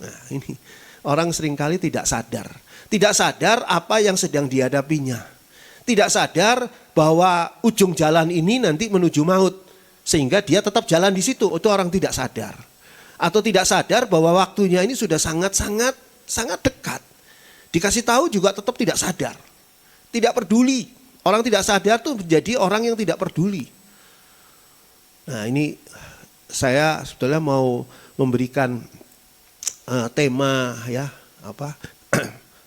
nah ini orang seringkali tidak sadar. Tidak sadar apa yang sedang dihadapinya. Tidak sadar bahwa ujung jalan ini nanti menuju maut. Sehingga dia tetap jalan di situ, itu orang tidak sadar. Atau tidak sadar bahwa waktunya ini sudah sangat dekat. Dikasih tahu juga tetap tidak sadar. Tidak peduli. Orang tidak sadar tuh menjadi orang yang tidak peduli. Nah ini saya sebetulnya mau memberikan tema ya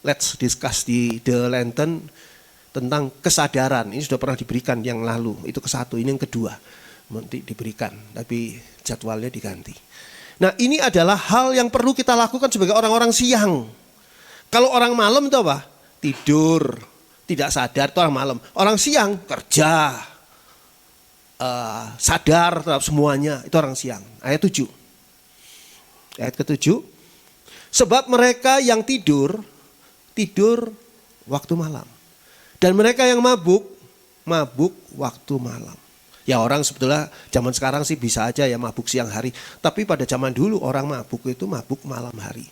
let's discuss di The Lantern tentang kesadaran. Ini sudah pernah diberikan yang lalu, itu ke-1, ini yang kedua nanti diberikan, tapi jadwalnya diganti. Nah ini adalah hal yang perlu kita lakukan sebagai orang-orang siang. Kalau orang malam itu apa? Tidur, tidak sadar itu orang malam. Orang siang kerja, sadar terhadap semuanya, itu orang siang. Ayat 7. Ayat ke-7. Sebab mereka yang tidur waktu malam. Dan mereka yang mabuk waktu malam. Ya orang sebetulnya zaman sekarang sih bisa aja ya mabuk siang hari. Tapi pada zaman dulu orang mabuk itu mabuk malam hari.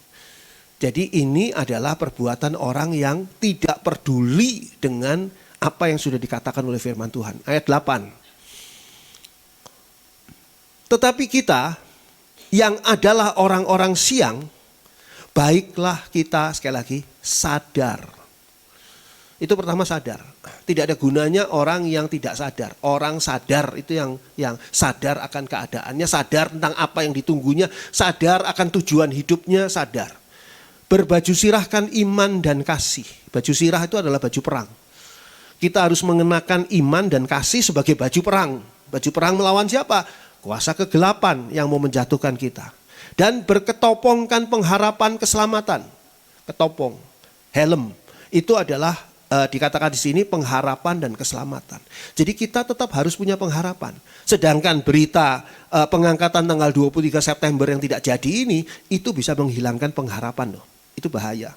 Jadi ini adalah perbuatan orang yang tidak peduli dengan apa yang sudah dikatakan oleh firman Tuhan. Ayat 8. Tetapi kita yang adalah orang-orang siang, baiklah kita sekali lagi sadar. Itu pertama sadar. Tidak ada gunanya orang yang tidak sadar. Orang sadar itu yang sadar akan keadaannya, sadar tentang apa yang ditunggunya, sadar akan tujuan hidupnya, sadar. Berbaju sirahkan iman dan kasih. Baju sirah itu adalah baju perang. Kita harus mengenakan iman dan kasih sebagai baju perang. Baju perang melawan siapa? Kuasa kegelapan yang mau menjatuhkan kita. Dan berketopongkan pengharapan keselamatan. Ketopong, helm. Itu adalah dikatakan di sini pengharapan dan keselamatan. Jadi kita tetap harus punya pengharapan. Sedangkan berita pengangkatan tanggal 23 September yang tidak jadi ini, itu bisa menghilangkan pengharapan loh. Itu bahaya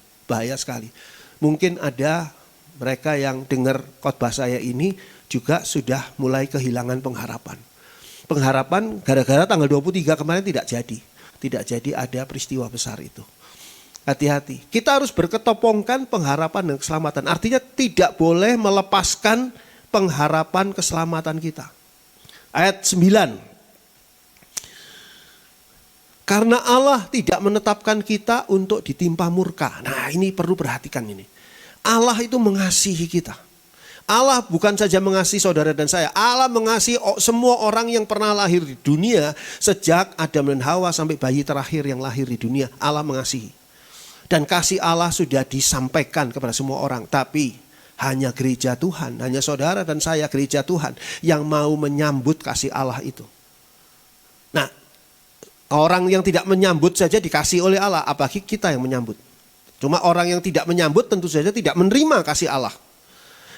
sekali. Mungkin ada mereka yang dengar khotbah saya ini juga sudah mulai kehilangan pengharapan. Pengharapan gara-gara tanggal 23 kemarin tidak jadi. Tidak jadi ada peristiwa besar itu. Hati-hati. Kita harus berketopongkan pengharapan dan keselamatan. Artinya tidak boleh melepaskan pengharapan keselamatan kita. Ayat 9. Karena Allah tidak menetapkan kita untuk ditimpa murka. Nah ini perlu perhatikan ini. Allah itu mengasihi kita. Allah bukan saja mengasihi saudara dan saya. Allah mengasihi semua orang yang pernah lahir di dunia. Sejak Adam dan Hawa sampai bayi terakhir yang lahir di dunia. Allah mengasihi. Dan kasih Allah sudah disampaikan kepada semua orang. Tapi hanya gereja Tuhan, hanya saudara dan saya gereja Tuhan yang mau menyambut kasih Allah itu. Nah, orang yang tidak menyambut saja dikasih oleh Allah, apalagi kita yang menyambut. Cuma orang yang tidak menyambut tentu saja tidak menerima kasih Allah.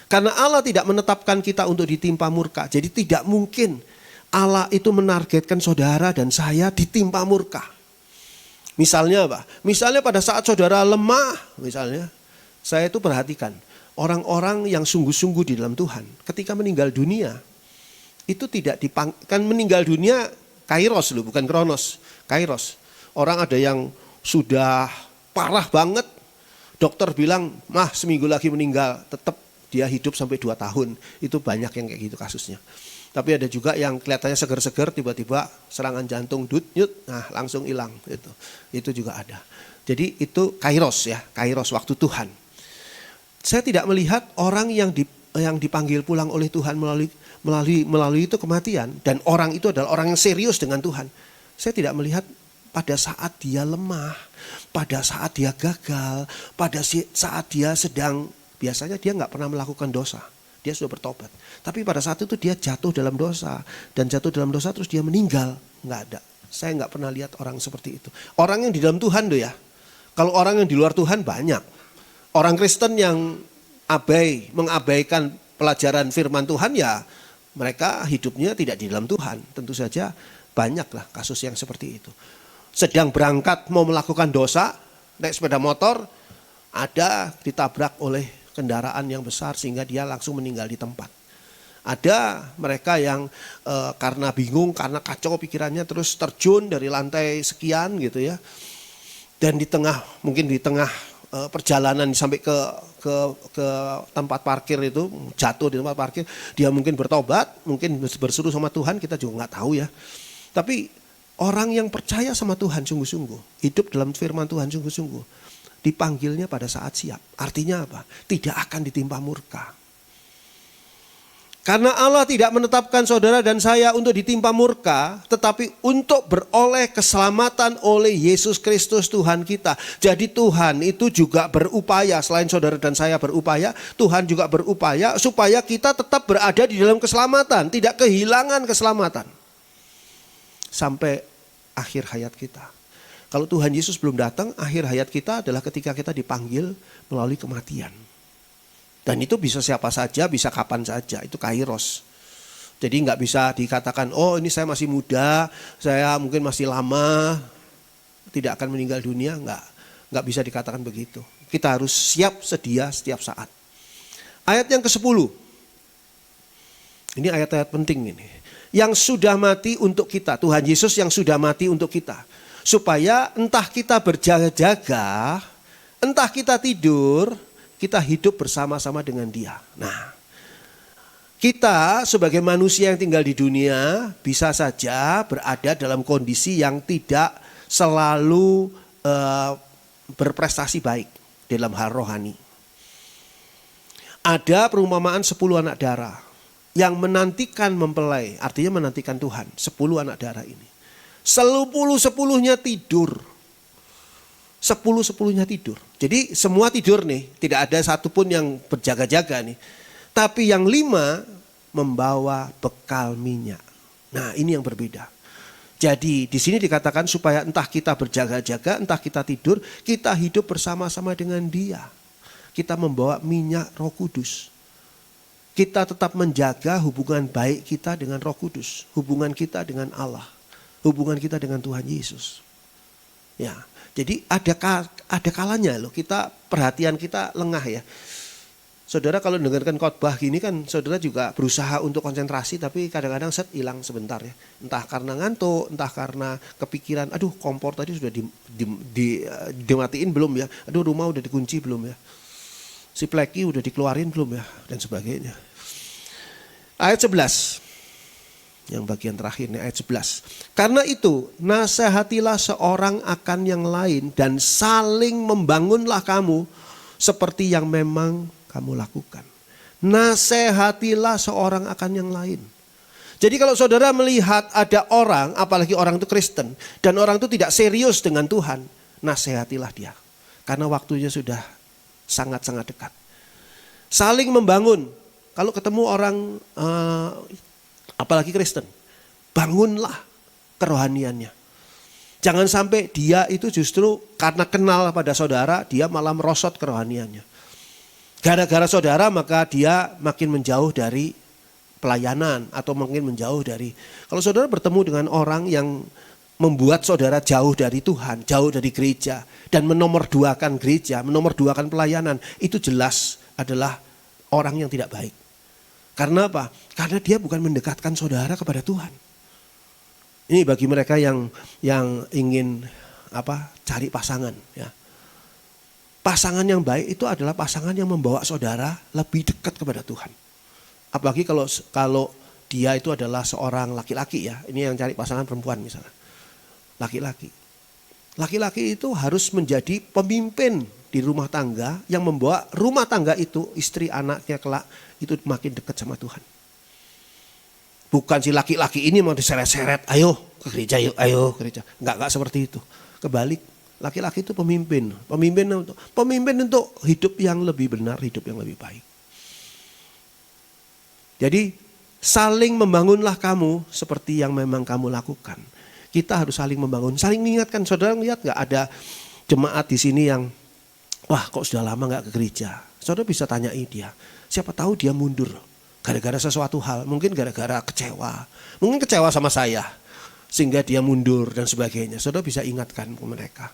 Karena Allah tidak menetapkan kita untuk ditimpa murka. Jadi tidak mungkin Allah itu menargetkan saudara dan saya ditimpa murka. Misalnya apa? Misalnya pada saat saudara lemah, misalnya, saya itu perhatikan orang-orang yang sungguh-sungguh di dalam Tuhan, ketika meninggal dunia, itu tidak kan meninggal dunia kairos loh, bukan kronos, kairos. Orang ada yang sudah parah banget, dokter bilang, mah seminggu lagi meninggal, tetap dia hidup sampai 2 tahun. Itu banyak yang kayak gitu kasusnya. Tapi ada juga yang kelihatannya seger-seger, tiba-tiba serangan jantung, nyut, nah langsung hilang. Itu juga ada. Jadi itu kairos ya, kairos waktu Tuhan. Saya tidak melihat orang yang dipanggil pulang oleh Tuhan melalui itu kematian. Dan orang itu adalah orang yang serius dengan Tuhan. Saya tidak melihat pada saat dia lemah, pada saat dia gagal, pada saat dia sedang, biasanya dia nggak pernah melakukan dosa. Dia sudah bertobat. Tapi pada saat itu dia jatuh dalam dosa. Dan jatuh dalam dosa terus dia meninggal. Nggak ada. Saya nggak pernah lihat orang seperti itu. Orang yang di dalam Tuhan tuh ya. Kalau orang yang di luar Tuhan banyak. Orang Kristen yang mengabaikan pelajaran firman Tuhan ya. Mereka hidupnya tidak di dalam Tuhan. Tentu saja banyaklah kasus yang seperti itu. Sedang berangkat mau melakukan dosa. Naik sepeda motor. Ada ditabrak oleh kendaraan yang besar sehingga dia langsung meninggal di tempat. Ada mereka yang karena bingung, karena kacau pikirannya terus terjun dari lantai sekian gitu ya. Dan mungkin di tengah perjalanan sampai ke tempat parkir itu, jatuh di tempat parkir, dia mungkin bertobat, mungkin berseru sama Tuhan, kita juga nggak tahu ya. Tapi orang yang percaya sama Tuhan sungguh-sungguh, hidup dalam firman Tuhan sungguh-sungguh, dipanggilnya pada saat siap. Artinya apa? Tidak akan ditimpa murka. Karena Allah tidak menetapkan saudara dan saya untuk ditimpa murka, tetapi untuk beroleh keselamatan oleh Yesus Kristus Tuhan kita. Jadi Tuhan itu juga berupaya, selain saudara dan saya berupaya, Tuhan juga berupaya supaya kita tetap berada di dalam keselamatan, tidak kehilangan keselamatan. Sampai akhir hayat kita. Kalau Tuhan Yesus belum datang, akhir hayat kita adalah ketika kita dipanggil melalui kematian. Dan itu bisa siapa saja, bisa kapan saja, itu kairos. Jadi nggak bisa dikatakan, oh ini saya masih muda, saya mungkin masih lama, tidak akan meninggal dunia, enggak. Nggak bisa dikatakan begitu. Kita harus siap sedia setiap saat. Ayat yang ke-10. Ini ayat-ayat penting ini. Yang sudah mati untuk kita. Tuhan Yesus yang sudah mati untuk kita. Supaya entah kita berjaga-jaga, entah kita tidur, kita hidup bersama-sama dengan Dia. Nah, kita sebagai manusia yang tinggal di dunia bisa saja berada dalam kondisi yang tidak selalu berprestasi baik dalam hal rohani. Ada perumpamaan 10 anak darah yang menantikan mempelai, artinya menantikan Tuhan. 10 anak darah ini. 10-10-nya tidur. 10-10-nya tidur. Jadi semua tidur nih, tidak ada satupun yang berjaga-jaga nih. Tapi yang 5 membawa bekal minyak. Nah, ini yang berbeda. Jadi di sini dikatakan supaya entah kita berjaga-jaga, entah kita tidur, kita hidup bersama-sama dengan Dia. Kita membawa minyak Roh Kudus. Kita tetap menjaga hubungan baik kita dengan Roh Kudus, hubungan kita dengan Allah, hubungan kita dengan Tuhan Yesus. Ya, jadi ada kalanya loh kita perhatian kita lengah ya. Saudara kalau dengarkan khotbah gini kan saudara juga berusaha untuk konsentrasi tapi kadang-kadang hilang sebentar ya. Entah karena ngantuk, entah karena kepikiran, aduh kompor tadi sudah dimatiin belum ya, aduh rumah udah dikunci belum ya, si pleki udah dikeluarin belum ya, dan sebagainya. Ayat 11, yang bagian terakhir nih ayat 11. Karena itu nasihatilah seorang akan yang lain dan saling membangunlah kamu seperti yang memang kamu lakukan. Nasihatilah seorang akan yang lain. Jadi kalau saudara melihat ada orang, apalagi orang itu Kristen, dan orang itu tidak serius dengan Tuhan, nasihatilah dia. Karena waktunya sudah sangat-sangat dekat. Saling membangun. Kalau ketemu orang, apalagi Kristen, bangunlah kerohaniannya. Jangan sampai dia itu justru karena kenal pada saudara, dia malah merosot kerohaniannya. Gara-gara saudara maka dia makin menjauh dari pelayanan atau mungkin menjauh dari. Kalau saudara bertemu dengan orang yang membuat saudara jauh dari Tuhan, jauh dari gereja dan menomorduakan gereja, menomorduakan pelayanan, itu jelas adalah orang yang tidak baik. Karena apa? Karena dia bukan mendekatkan saudara kepada Tuhan. Ini bagi mereka yang ingin cari pasangan ya. Pasangan yang baik itu adalah pasangan yang membawa saudara lebih dekat kepada Tuhan. Apalagi kalau dia itu adalah seorang laki-laki ya. Ini yang cari pasangan perempuan misalnya. Laki-laki. Laki-laki itu harus menjadi pemimpin di rumah tangga yang membawa rumah tangga itu, istri anaknya kelak itu makin dekat sama Tuhan. Bukan si laki-laki ini mau diseret-seret, ayo ke gereja yuk, ayo ke gereja. Enggak seperti itu. Kebalik. Laki-laki itu pemimpin untuk hidup yang lebih benar, hidup yang lebih baik. Jadi saling membangunlah kamu seperti yang memang kamu lakukan. Kita harus saling membangun, saling mengingatkan. Saudara lihat nggak ada jemaat di sini yang wah kok sudah lama nggak ke gereja. Saudara bisa tanyai dia. Siapa tahu dia mundur gara-gara sesuatu hal, mungkin gara-gara kecewa, mungkin kecewa sama saya sehingga dia mundur dan sebagainya. Saudara bisa ingatkan ke mereka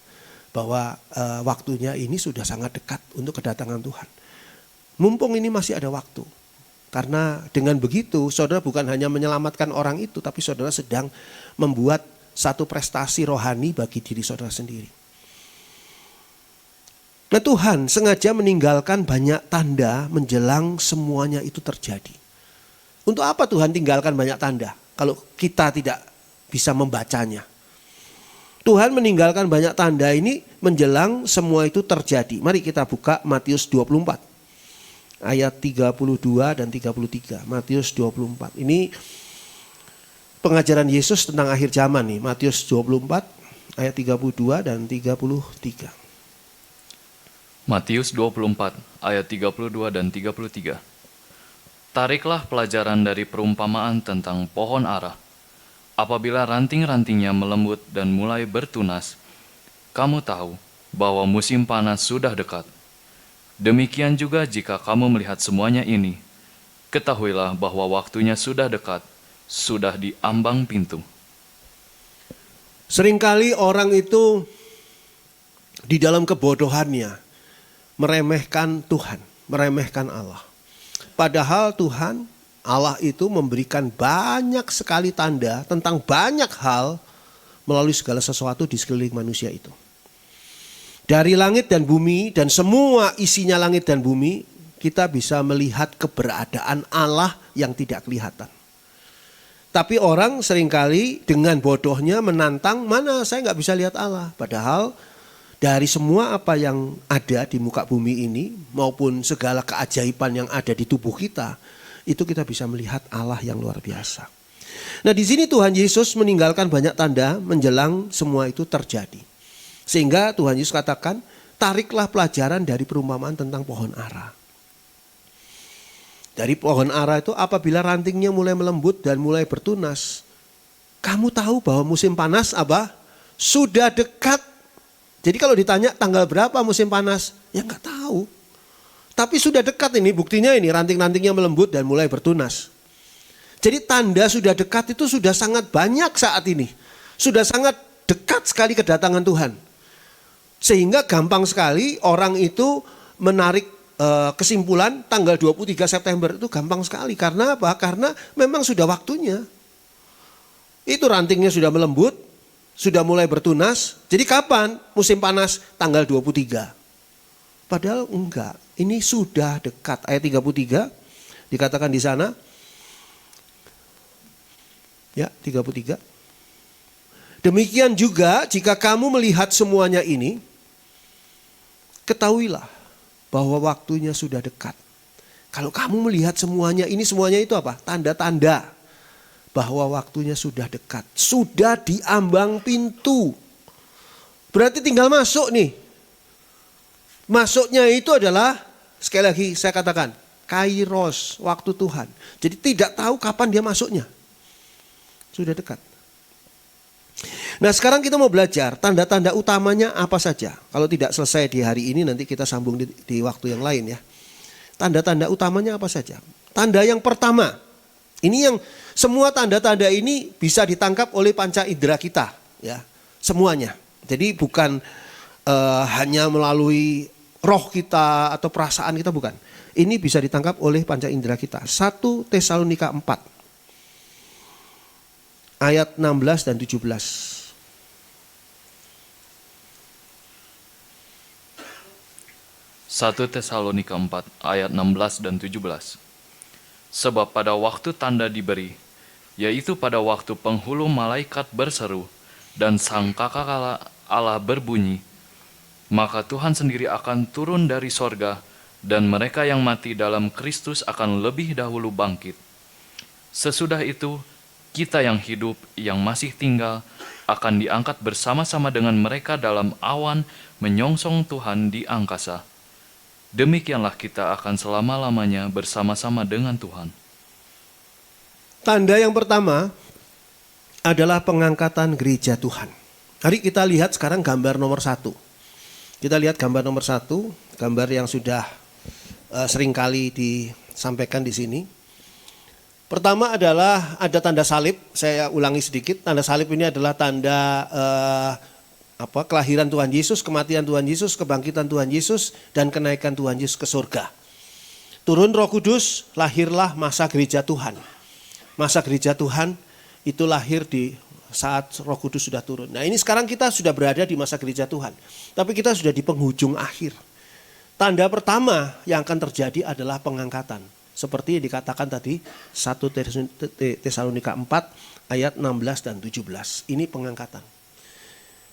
bahwa waktunya ini sudah sangat dekat untuk kedatangan Tuhan. Mumpung ini masih ada waktu. Karena dengan begitu saudara bukan hanya menyelamatkan orang itu, tapi saudara sedang membuat satu prestasi rohani bagi diri saudara sendiri. Nah Tuhan sengaja meninggalkan banyak tanda menjelang semuanya itu terjadi. Untuk apa Tuhan tinggalkan banyak tanda kalau kita tidak bisa membacanya? Tuhan meninggalkan banyak tanda ini menjelang semua itu terjadi. Mari kita buka Matius 24. Ayat 32 dan 33. Matius 24. Ini pengajaran Yesus tentang akhir zaman nih. Matius 24 ayat 32 dan 33. Matius 24 ayat 32 dan 33. Tariklah pelajaran dari perumpamaan tentang pohon ara. Apabila ranting-rantingnya melembut dan mulai bertunas, kamu tahu bahwa musim panas sudah dekat. Demikian juga jika kamu melihat semuanya ini, ketahuilah bahwa waktunya sudah dekat, sudah di ambang pintu. Seringkali orang itu di dalam kebodohannya meremehkan Tuhan, meremehkan Allah. Padahal Tuhan, Allah itu memberikan banyak sekali tanda tentang banyak hal melalui segala sesuatu di sekeliling manusia itu. Dari langit dan bumi dan semua isinya langit dan bumi, kita bisa melihat keberadaan Allah yang tidak kelihatan. Tapi orang seringkali dengan bodohnya menantang, mana saya nggak bisa lihat Allah. Padahal dari semua apa yang ada di muka bumi ini maupun segala keajaiban yang ada di tubuh kita, itu kita bisa melihat Allah yang luar biasa. Nah, di sini Tuhan Yesus meninggalkan banyak tanda menjelang semua itu terjadi. Sehingga Tuhan Yesus katakan, tariklah pelajaran dari perumpamaan tentang pohon ara. Dari pohon ara itu apabila rantingnya mulai melembut dan mulai bertunas, kamu tahu bahwa musim panas apa? Sudah dekat. Jadi kalau ditanya tanggal berapa musim panas, ya nggak tahu. Tapi sudah dekat ini, buktinya ini ranting-rantingnya melembut dan mulai bertunas. Jadi tanda sudah dekat itu sudah sangat banyak saat ini. Sudah sangat dekat sekali kedatangan Tuhan. Sehingga gampang sekali orang itu menarik kesimpulan tanggal 23 September itu gampang sekali. Karena apa? Karena memang sudah waktunya. Itu rantingnya sudah melembut, sudah mulai bertunas. Jadi kapan musim panas? Tanggal 23. Padahal enggak. Ini sudah dekat. Ayat 33 dikatakan di sana. Ya, 33. Demikian juga jika kamu melihat semuanya ini, ketahuilah bahwa waktunya sudah dekat. Kalau kamu melihat semuanya ini, semuanya itu apa? Tanda-tanda bahwa waktunya sudah dekat. Sudah di ambang pintu. Berarti tinggal masuk nih. Masuknya itu adalah, sekali lagi saya katakan, kairos, waktu Tuhan. Jadi tidak tahu kapan dia masuknya. Sudah dekat. Nah, sekarang kita mau belajar tanda-tanda utamanya apa saja. Kalau tidak selesai di hari ini, nanti kita sambung di waktu yang lain ya. Tanda-tanda utamanya apa saja. Tanda yang pertama, ini yang semua tanda-tanda ini bisa ditangkap oleh panca indera kita ya, semuanya. Jadi bukan hanya melalui roh kita atau perasaan kita, bukan. Ini bisa ditangkap oleh panca indera kita. 1 Tesalonika 4 ayat 16 dan 17. 1 Tesalonika 4 ayat 16 dan 17. Sebab pada waktu tanda diberi, yaitu pada waktu penghulu malaikat berseru dan sangkakala Allah berbunyi, maka Tuhan sendiri akan turun dari sorga dan mereka yang mati dalam Kristus akan lebih dahulu bangkit. Sesudah itu, kita yang hidup, yang masih tinggal, akan diangkat bersama-sama dengan mereka dalam awan menyongsong Tuhan di angkasa. Demikianlah kita akan selama-lamanya bersama-sama dengan Tuhan. Tanda yang pertama adalah pengangkatan gereja Tuhan. Mari kita lihat sekarang gambar nomor 1. Kita lihat gambar nomor 1, gambar yang sudah seringkali disampaikan di sini. Pertama adalah ada tanda salib. Saya ulangi sedikit. Tanda salib ini adalah tanda kelahiran Tuhan Yesus, kematian Tuhan Yesus, kebangkitan Tuhan Yesus, dan kenaikan Tuhan Yesus ke surga. Turun Roh Kudus, lahirlah masa gereja Tuhan. Masa gereja Tuhan itu lahir di saat Roh Kudus sudah turun. Nah, ini sekarang kita sudah berada di masa gereja Tuhan. Tapi kita sudah di penghujung akhir. Tanda pertama yang akan terjadi adalah pengangkatan. Seperti yang dikatakan tadi 1 Tesalonika 4 ayat 16 dan 17. Ini pengangkatan.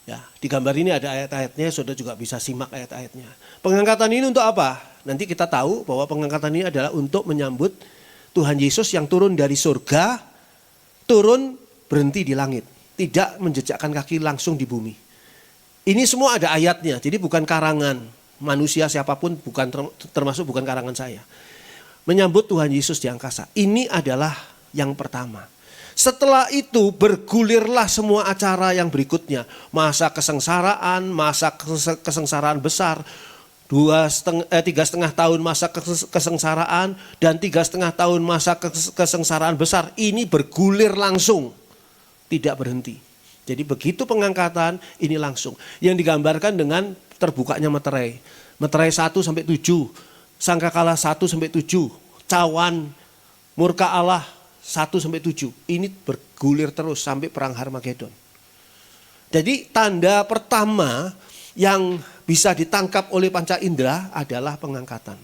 Ya, di gambar ini ada ayat-ayatnya, saudara juga bisa simak ayat-ayatnya. Pengangkatan ini untuk apa? Nanti kita tahu bahwa pengangkatan ini adalah untuk menyambut Tuhan Yesus yang turun dari surga, turun berhenti di langit. Tidak menjejakkan kaki langsung di bumi. Ini semua ada ayatnya, jadi bukan karangan manusia siapapun, termasuk bukan karangan saya. Menyambut Tuhan Yesus di angkasa. Ini adalah yang pertama. Setelah itu bergulirlah semua acara yang berikutnya. Masa kesengsaraan, masa kesengsaraan besar. 3,5 tahun masa kesengsaraan dan 3,5 tahun masa kesengsaraan besar. Ini bergulir langsung, tidak berhenti. Jadi begitu pengangkatan ini langsung. Yang digambarkan dengan terbukanya meterai. Meterai 1 sampai 7, sangkakala 1 sampai 7, cawan, murka Allah 1 sampai 7. Ini bergulir terus sampai perang Harmagedon. Jadi tanda pertama yang bisa ditangkap oleh panca indera adalah pengangkatan.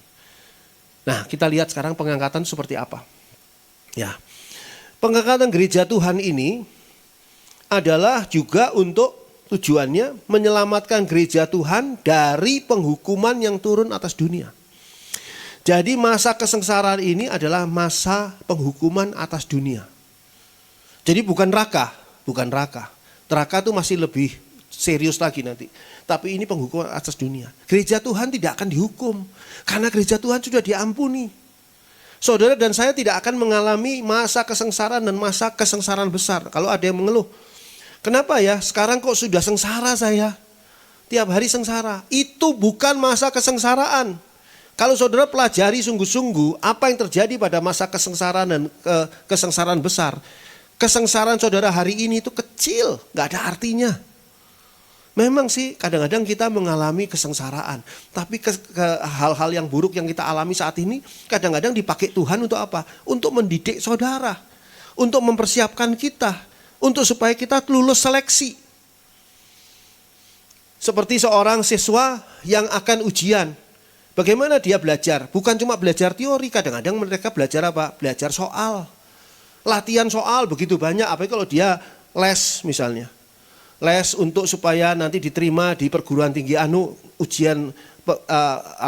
Nah, kita lihat sekarang pengangkatan seperti apa. Ya. Pengangkatan gereja Tuhan ini adalah juga untuk tujuannya menyelamatkan gereja Tuhan dari penghukuman yang turun atas dunia. Jadi masa kesengsaraan ini adalah masa penghukuman atas dunia. Jadi bukan neraka, bukan neraka. Neraka itu masih lebih serius lagi nanti. Tapi ini penghukuman atas dunia. Gereja Tuhan tidak akan dihukum karena gereja Tuhan sudah diampuni. Saudara dan saya tidak akan mengalami masa kesengsaraan dan masa kesengsaraan besar. Kalau ada yang mengeluh, kenapa ya sekarang kok sudah sengsara saya? Tiap hari sengsara. Itu bukan masa kesengsaraan. Kalau saudara pelajari sungguh-sungguh apa yang terjadi pada masa kesengsaraan dan kesengsaraan besar. Kesengsaraan saudara hari ini itu kecil, gak ada artinya. Memang sih kadang-kadang kita mengalami kesengsaraan. Tapi hal-hal yang buruk yang kita alami saat ini kadang-kadang dipakai Tuhan untuk apa? Untuk mendidik saudara. Untuk mempersiapkan kita. Untuk supaya kita lulus seleksi. Seperti seorang siswa yang akan ujian. Bagaimana dia belajar? Bukan cuma belajar teori. Kadang-kadang mereka belajar apa? Belajar soal. Latihan soal begitu banyak. Apalagi kalau dia les misalnya. Les untuk supaya nanti diterima di perguruan tinggi ujian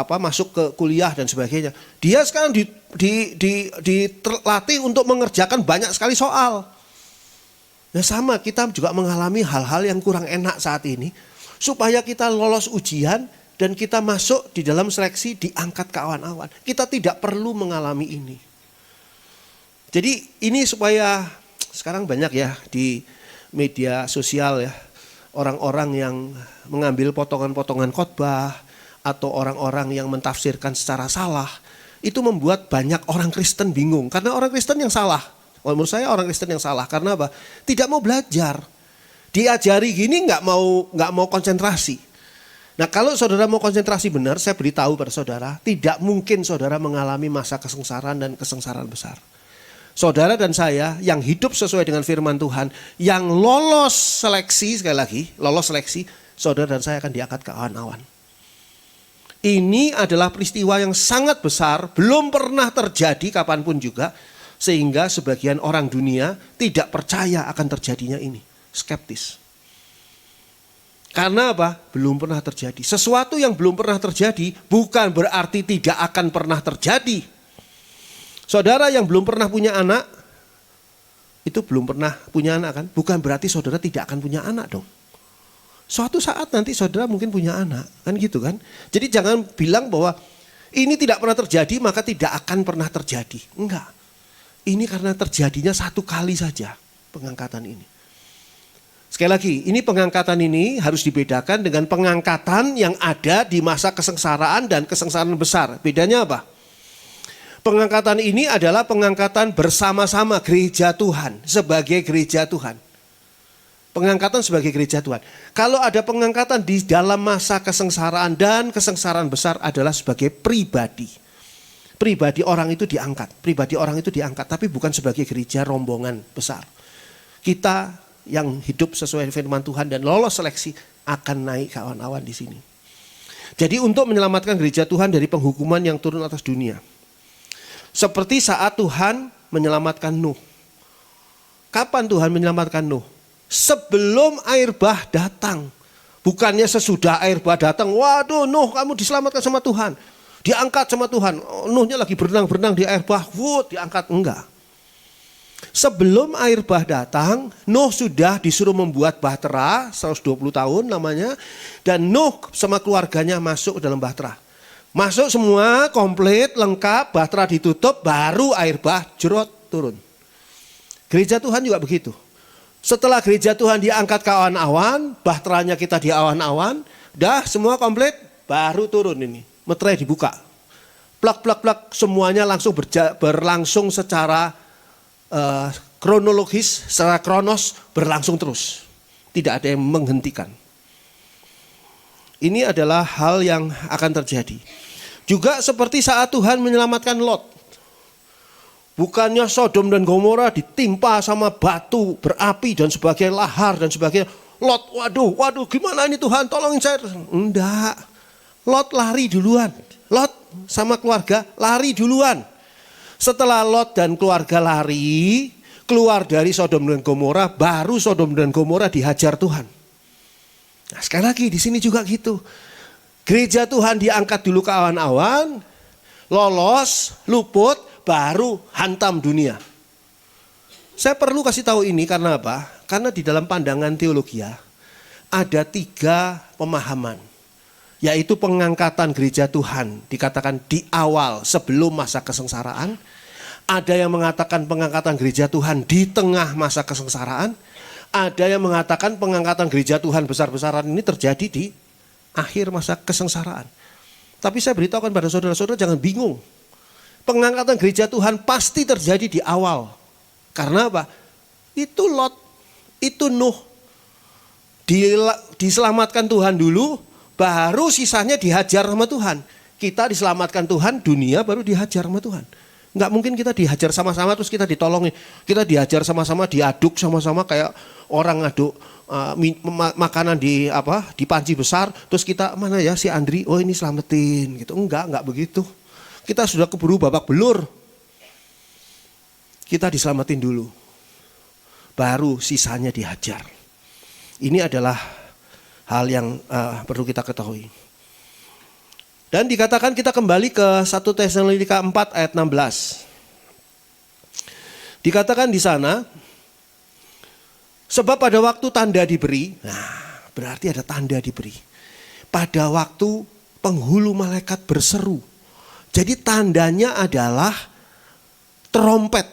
masuk ke kuliah dan sebagainya. Dia sekarang dilatih untuk mengerjakan banyak sekali soal. Nah sama kita juga mengalami hal-hal yang kurang enak saat ini. Supaya kita lolos ujian dan kita masuk di dalam seleksi diangkat ke awan-awan. Kita tidak perlu mengalami ini. Jadi ini supaya sekarang banyak ya di media sosial ya. Orang-orang yang mengambil potongan-potongan khotbah atau orang-orang yang mentafsirkan secara salah itu membuat banyak orang Kristen bingung karena orang Kristen yang salah. Menurut saya orang Kristen yang salah karena apa? Tidak mau belajar. Diajari gini nggak mau konsentrasi. Nah kalau saudara mau konsentrasi benar, saya beritahu pada saudara, tidak mungkin saudara mengalami masa kesengsaraan dan kesengsaraan besar. Saudara dan saya yang hidup sesuai dengan firman Tuhan, yang lolos seleksi, sekali lagi, lolos seleksi, saudara dan saya akan diangkat ke awan-awan. Ini adalah peristiwa yang sangat besar, belum pernah terjadi kapanpun juga, sehingga sebagian orang dunia tidak percaya akan terjadinya ini, skeptis. Karena apa? Belum pernah terjadi. Sesuatu yang belum pernah terjadi bukan berarti tidak akan pernah terjadi. Saudara yang belum pernah punya anak, itu belum pernah punya anak kan? Bukan berarti saudara tidak akan punya anak dong. Suatu saat nanti saudara mungkin punya anak, kan gitu kan? Jadi jangan bilang bahwa ini tidak pernah terjadi maka tidak akan pernah terjadi. Enggak. Ini karena terjadinya satu kali saja pengangkatan ini. Sekali lagi, ini pengangkatan ini harus dibedakan dengan pengangkatan yang ada di masa kesengsaraan dan kesengsaraan besar. Bedanya apa? Pengangkatan ini adalah pengangkatan bersama-sama gereja Tuhan, sebagai gereja Tuhan. Pengangkatan sebagai gereja Tuhan. Kalau ada pengangkatan di dalam masa kesengsaraan dan kesengsaraan besar adalah sebagai pribadi. Pribadi orang itu diangkat, tapi bukan sebagai gereja rombongan besar. Kita yang hidup sesuai firman Tuhan dan lolos seleksi akan naik ke awan-awan di sini. Jadi untuk menyelamatkan gereja Tuhan dari penghukuman yang turun atas dunia. Seperti saat Tuhan menyelamatkan Nuh. Kapan Tuhan menyelamatkan Nuh? Sebelum air bah datang. Bukannya sesudah air bah datang, waduh Nuh kamu diselamatkan sama Tuhan. Diangkat sama Tuhan. Nuhnya lagi berenang-berenang di air bah, diangkat. Enggak. Sebelum air bah datang, Nuh sudah disuruh membuat bahtera, 120 tahun namanya. Dan Nuh sama keluarganya masuk ke dalam bahtera. Masuk semua, komplit, lengkap, bahtera ditutup, baru air bah jerot turun. Gereja Tuhan juga begitu. Setelah gereja Tuhan diangkat ke awan-awan, bahteranya kita di awan-awan, dah semua komplit, baru turun ini. Meterai dibuka. Plak, semuanya langsung berlangsung secara kronologis, secara kronos, berlangsung terus. Tidak ada yang menghentikan. Ini adalah hal yang akan terjadi. Juga seperti saat Tuhan menyelamatkan Lot. Bukannya Sodom dan Gomora ditimpa sama batu berapi dan sebagainya, lahar dan sebagainya. Lot, waduh, gimana ini Tuhan, tolongin saya. Enggak, Lot lari duluan. Lot sama keluarga lari duluan. Setelah Lot dan keluarga lari, keluar dari Sodom dan Gomora, baru Sodom dan Gomora dihajar Tuhan. Nah, sekali lagi di sini juga gitu. Gereja Tuhan diangkat dulu ke awan-awan, lolos, luput, baru hantam dunia. Saya perlu kasih tahu ini karena apa? Karena di dalam pandangan teologi ada 3 pemahaman. Yaitu pengangkatan gereja Tuhan dikatakan di awal sebelum masa kesengsaraan. Ada yang mengatakan pengangkatan gereja Tuhan di tengah masa kesengsaraan. Ada yang mengatakan pengangkatan gereja Tuhan besar-besaran ini terjadi di akhir masa kesengsaraan. Tapi saya beritahukan pada saudara-saudara jangan bingung. Pengangkatan gereja Tuhan pasti terjadi di awal. Karena apa? Itu Lot, itu Nuh. Diselamatkan Tuhan dulu, baru sisanya dihajar sama Tuhan. Kita diselamatkan Tuhan, dunia baru dihajar sama Tuhan. Enggak mungkin kita dihajar sama-sama terus kita ditolongin. Kita dihajar sama-sama, diaduk sama-sama kayak orang ngaduk makanan di panci besar. Terus kita mana ya si Andri, oh ini selamatin gitu. Enggak begitu. Kita sudah keburu babak belur. Kita diselamatin dulu. Baru sisanya dihajar. Ini adalah hal yang perlu kita ketahui. Dan dikatakan kita kembali ke 1 Tesalonika 4 ayat 16. Dikatakan di sana, sebab pada waktu tanda diberi, nah berarti ada tanda diberi. Pada waktu penghulu malaikat berseru. Jadi tandanya adalah trompet.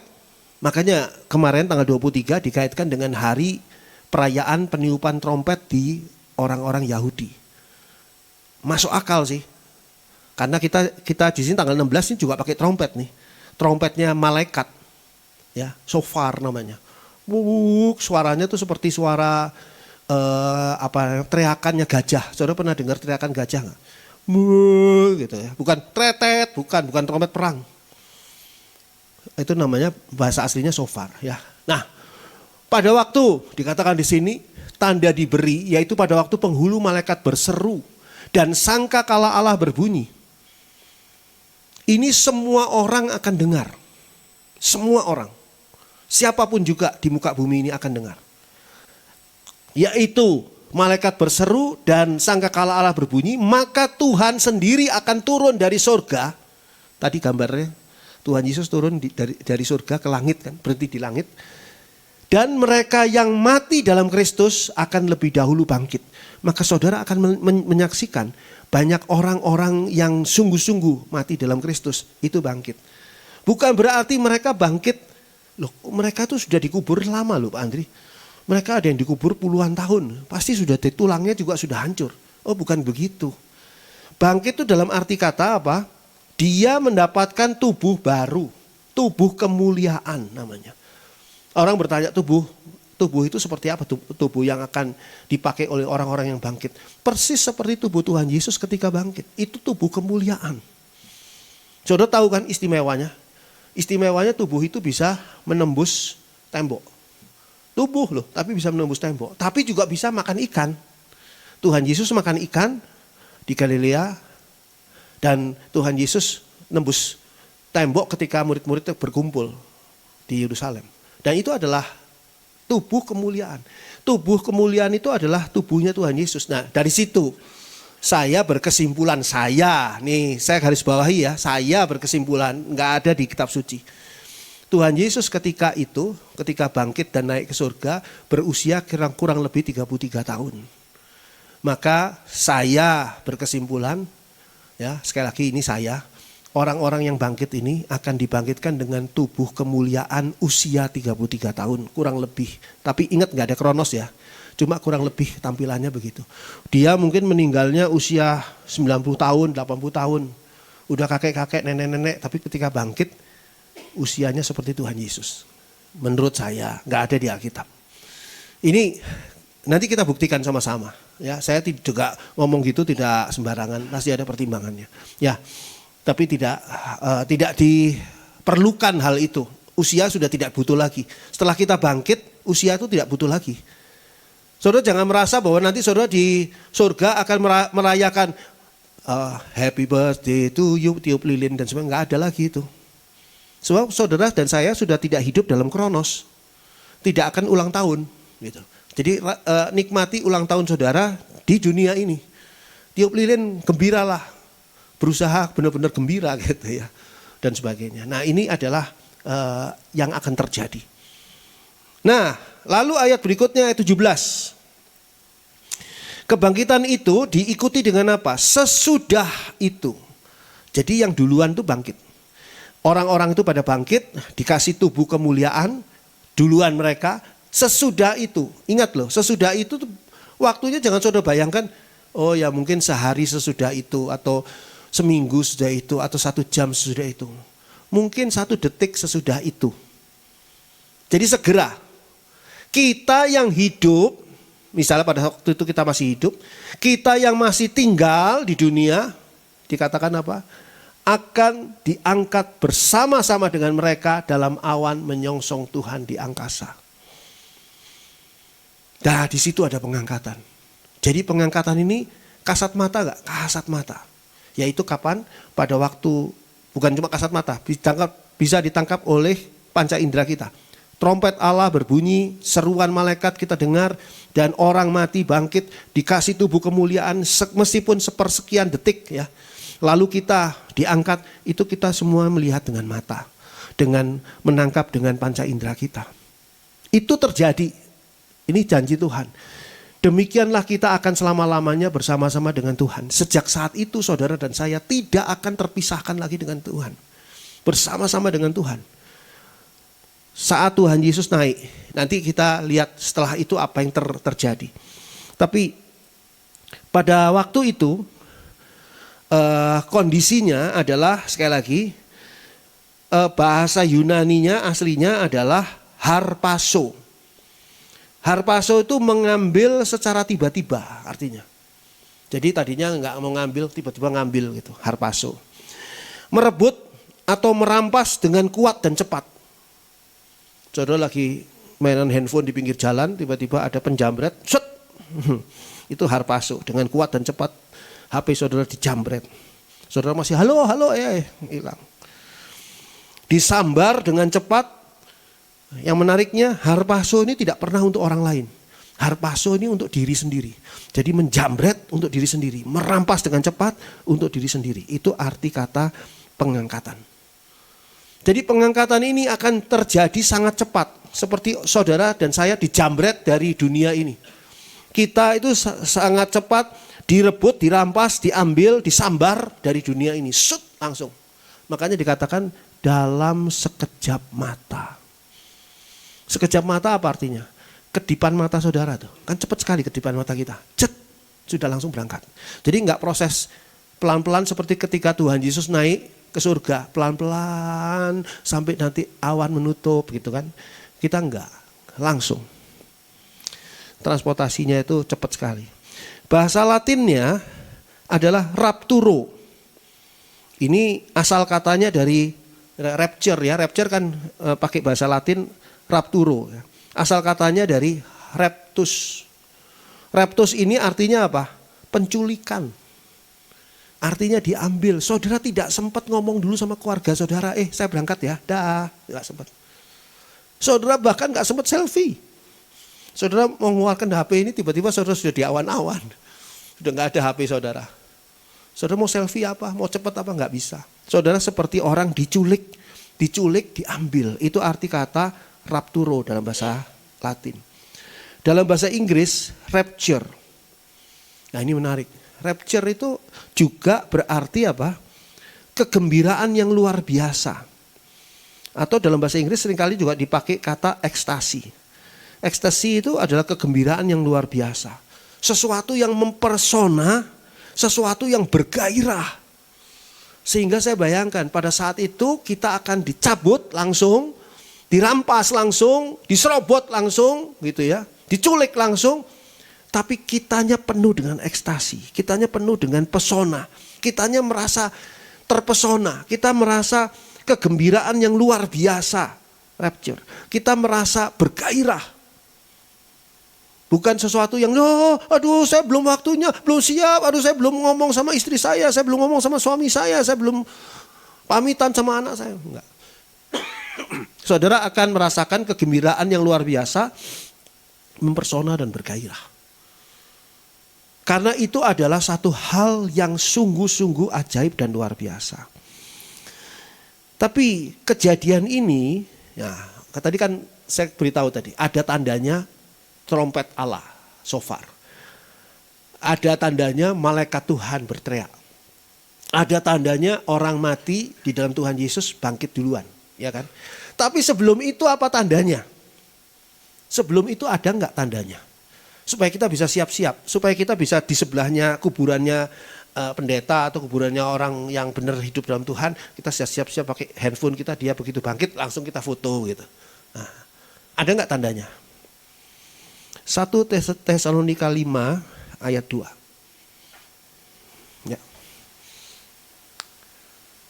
Makanya kemarin tanggal 23 dikaitkan dengan hari perayaan peniupan trompet di orang-orang Yahudi. Masuk akal sih. Karena kita di sini tanggal 16 ini juga pakai trompet nih. Trompetnya malaikat. Ya, shofar namanya. Suaranya tuh seperti suara teriakannya gajah. Saudara pernah dengar teriakan gajah enggak? Gitu ya. Bukan tretet, bukan trompet perang. Itu namanya bahasa aslinya shofar ya. Nah, pada waktu dikatakan di sini tanda diberi, yaitu pada waktu penghulu malaikat berseru dan sangkakala Allah berbunyi. Ini semua orang akan dengar. Semua orang. Siapapun juga di muka bumi ini akan dengar. Yaitu malaikat berseru dan sangkakala Allah berbunyi, maka Tuhan sendiri akan turun dari surga. Tadi gambarnya Tuhan Yesus turun dari surga ke langit kan, berhenti di langit. Dan mereka yang mati dalam Kristus akan lebih dahulu bangkit. Maka saudara akan menyaksikan banyak orang-orang yang sungguh-sungguh mati dalam Kristus itu bangkit. Bukan berarti mereka bangkit, loh mereka tuh sudah dikubur lama loh Pak Andri. Mereka ada yang dikubur puluhan tahun, pasti sudah tulangnya juga sudah hancur. Oh bukan begitu. Bangkit itu dalam arti kata apa? Dia mendapatkan tubuh baru, tubuh kemuliaan namanya. Orang bertanya tubuh itu seperti apa? Tubuh yang akan dipakai oleh orang-orang yang bangkit. Persis seperti tubuh Tuhan Yesus ketika bangkit. Itu tubuh kemuliaan. Saudara tahu kan istimewanya? Istimewanya tubuh itu bisa menembus tembok. Tubuh loh, tapi bisa menembus tembok. Tapi juga bisa makan ikan. Tuhan Yesus makan ikan di Galilea. Dan Tuhan Yesus nembus tembok ketika murid-murid berkumpul di Yerusalem. Dan itu adalah tubuh kemuliaan. Tubuh kemuliaan itu adalah tubuhnya Tuhan Yesus. Nah dari situ saya berkesimpulan, saya garis bawahi ya, saya berkesimpulan, nggak ada di kitab suci. Tuhan Yesus ketika bangkit dan naik ke surga berusia kurang lebih 33 tahun. Maka saya berkesimpulan, ya sekali lagi ini saya, orang-orang yang bangkit ini akan dibangkitkan dengan tubuh kemuliaan usia 33 tahun, kurang lebih. Tapi ingat gak ada kronos ya, cuma kurang lebih tampilannya begitu. Dia mungkin meninggalnya usia 90 tahun, 80 tahun, udah kakek-kakek, nenek-nenek, tapi ketika bangkit usianya seperti Tuhan Yesus. Menurut saya, gak ada di Alkitab. Ini nanti kita buktikan sama-sama. Ya, saya juga ngomong gitu tidak sembarangan, pasti ada pertimbangannya. Ya, tapi tidak diperlukan hal itu. Usia sudah tidak butuh lagi. Setelah kita bangkit, usia itu tidak butuh lagi. Saudara jangan merasa bahwa nanti saudara di surga akan merayakan happy birthday to you, tiup lilin dan sebagainya. Nggak ada lagi itu. Sebab saudara dan saya sudah tidak hidup dalam kronos. Tidak akan ulang tahun. Gitu. Jadi nikmati ulang tahun saudara di dunia ini. Tiup lilin, gembiralah. Berusaha benar-benar gembira gitu ya. Dan sebagainya. Nah ini adalah yang akan terjadi. Nah lalu ayat berikutnya ayat 17. Kebangkitan itu diikuti dengan apa? Sesudah itu. Jadi yang duluan itu bangkit. Orang-orang itu pada bangkit, dikasih tubuh kemuliaan, duluan mereka. Sesudah itu, ingat loh, sesudah itu waktunya jangan saudara bayangkan, oh ya mungkin sehari sesudah itu, atau seminggu sesudah itu, atau 1 jam sesudah itu. Mungkin 1 detik sesudah itu. Jadi segera, kita yang hidup, misalnya pada waktu itu kita masih hidup, kita yang masih tinggal di dunia, dikatakan apa? Akan diangkat bersama-sama dengan mereka dalam awan menyongsong Tuhan di angkasa. Nah di situ ada pengangkatan. Jadi pengangkatan ini kasat mata gak? Kasat mata. Yaitu kapan? Pada waktu, bukan cuma kasat mata, bisa ditangkap oleh panca indera kita. Trompet Allah berbunyi, seruan malaikat kita dengar, dan orang mati bangkit, dikasih tubuh kemuliaan meskipun sepersekian detik ya. Lalu kita diangkat, itu kita semua melihat dengan mata, dengan menangkap dengan panca indera kita. Itu terjadi, ini janji Tuhan. Demikianlah kita akan selama-lamanya bersama-sama dengan Tuhan. Sejak saat itu saudara dan saya tidak akan terpisahkan lagi dengan Tuhan. Bersama-sama dengan Tuhan. Saat Tuhan Yesus naik, nanti kita lihat setelah itu apa yang terjadi. Tapi pada waktu itu kondisinya adalah sekali lagi bahasa Yunaninya aslinya adalah harpaso. Harpaso itu mengambil secara tiba-tiba artinya. Jadi tadinya nggak mau ngambil, tiba-tiba ngambil gitu, harpaso. Merebut atau merampas dengan kuat dan cepat. Saudara lagi mainan handphone di pinggir jalan, tiba-tiba ada penjamret, set. Itu harpaso, dengan kuat dan cepat HP saudara dijamret. Saudara masih halo, hilang. Disambar dengan cepat. Yang menariknya harpaso ini tidak pernah untuk orang lain. Harpaso ini untuk diri sendiri. Jadi menjamret untuk diri sendiri, merampas dengan cepat untuk diri sendiri. Itu arti kata pengangkatan. Jadi pengangkatan ini akan terjadi sangat cepat. Seperti saudara dan saya dijamret dari dunia ini. Kita itu sangat cepat direbut, dirampas, diambil, disambar dari dunia ini. Sut, langsung. Makanya dikatakan dalam sekejap mata. Sekejap mata apa artinya? Kedipan mata saudara tuh. Kan cepat sekali kedipan mata kita. Cet, sudah langsung berangkat. Jadi enggak proses pelan-pelan seperti ketika Tuhan Yesus naik ke surga, pelan-pelan sampai nanti awan menutup gitu kan. Kita enggak, langsung. Transportasinya itu cepat sekali. Bahasa Latinnya adalah rapturo. Ini asal katanya dari rapture ya. Rapture kan pakai bahasa Latin rapturo. Asal katanya dari raptus. Raptus ini artinya apa? Penculikan. Artinya diambil. Saudara tidak sempat ngomong dulu sama keluarga saudara. Saya berangkat ya. Dah, gak sempat. Saudara bahkan gak sempat selfie. Saudara mau mengeluarkan HP ini tiba-tiba saudara sudah di awan-awan. Sudah gak ada HP saudara. Saudara mau selfie apa? Mau cepat apa? Gak bisa. Saudara seperti orang diculik. Diculik, diambil. Itu arti kata rapturo dalam bahasa Latin. Dalam bahasa Inggris, rapture. Nah ini menarik. Rapture itu juga berarti apa? Kegembiraan yang luar biasa. Atau dalam bahasa Inggris seringkali juga dipakai kata ekstasi. Ekstasi itu adalah kegembiraan yang luar biasa. Sesuatu yang mempersona, sesuatu yang bergairah. Sehingga saya bayangkan pada saat itu kita akan dicabut langsung, dirampas langsung, diserobot langsung gitu ya. Diculik langsung. Tapi kitanya penuh dengan ekstasi, kitanya penuh dengan pesona, kitanya merasa terpesona, kita merasa kegembiraan yang luar biasa, rapture. Kita merasa bergairah. Bukan sesuatu yang, aduh saya belum waktunya, belum siap, aduh saya belum ngomong sama istri saya belum ngomong sama suami saya belum pamitan sama anak saya. Enggak. Saudara akan merasakan kegembiraan yang luar biasa, mempersona dan bergairah. Karena itu adalah satu hal yang sungguh-sungguh ajaib dan luar biasa. Tapi kejadian ini, ya, tadi kan saya beritahu tadi, ada tandanya trompet Allah, shofar. Ada tandanya malaikat Tuhan berteriak. Ada tandanya orang mati di dalam Tuhan Yesus bangkit duluan, ya kan? Tapi sebelum itu apa tandanya? Sebelum itu ada enggak tandanya? Supaya kita bisa siap-siap, supaya kita bisa di sebelahnya kuburannya pendeta atau kuburannya orang yang benar hidup dalam Tuhan, kita siap-siap pakai handphone kita, dia begitu bangkit langsung kita foto gitu. Nah, ada enggak tandanya? 1 Tesalonika 5 ayat 2. Ya.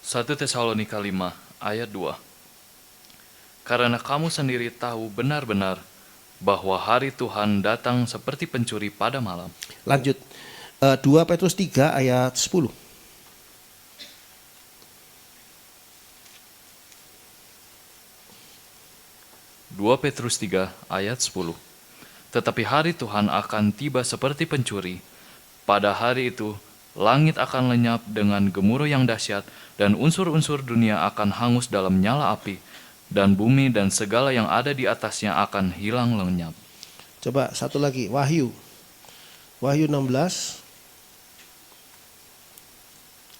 1 Tesalonika 5 ayat 2. Karena kamu sendiri tahu benar-benar bahwa hari Tuhan datang seperti pencuri pada malam. Lanjut, 2 Petrus 3 ayat 10. 2 Petrus 3 ayat 10. Tetapi hari Tuhan akan tiba seperti pencuri. Pada hari itu, langit akan lenyap dengan gemuruh yang dahsyat, dan unsur-unsur dunia akan hangus dalam nyala api, dan bumi dan segala yang ada di atasnya akan hilang lenyap. Coba satu lagi, Wahyu 16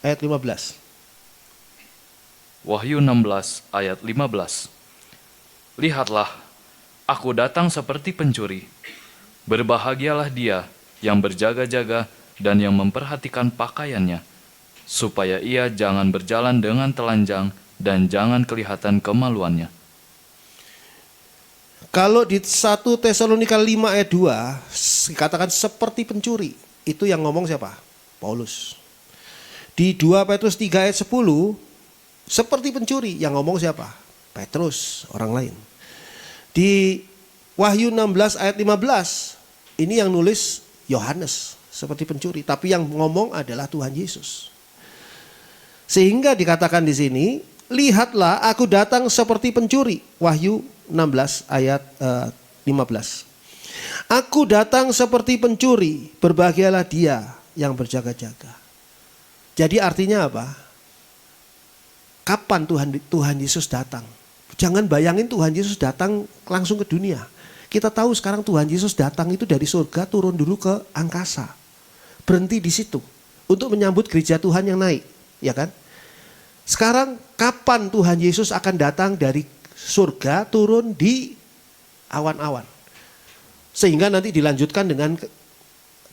ayat 15. Wahyu 16 ayat 15. Lihatlah, aku datang seperti pencuri. Berbahagialah dia yang berjaga-jaga dan yang memperhatikan pakaiannya, supaya ia jangan berjalan dengan telanjang dan jangan kelihatan kemaluannya. Kalau di 1 Tesalonika 5 ayat 2 dikatakan seperti pencuri, itu yang ngomong siapa? Paulus. Di 2 Petrus 3 ayat 10 seperti pencuri, yang ngomong siapa? Petrus, orang lain. Di Wahyu 16 ayat 15 ini yang nulis Yohanes, seperti pencuri, tapi yang ngomong adalah Tuhan Yesus. Sehingga dikatakan di sini, lihatlah aku datang seperti pencuri. Wahyu 16 ayat 15. Aku datang seperti pencuri, berbahagialah dia yang berjaga-jaga. Jadi artinya apa? Kapan Tuhan Yesus datang? Jangan bayangin Tuhan Yesus datang langsung ke dunia. Kita tahu sekarang Tuhan Yesus datang itu dari surga turun dulu ke angkasa. Berhenti di situ untuk menyambut gereja Tuhan yang naik, ya kan? Sekarang kapan Tuhan Yesus akan datang dari surga turun di awan-awan? Sehingga nanti dilanjutkan dengan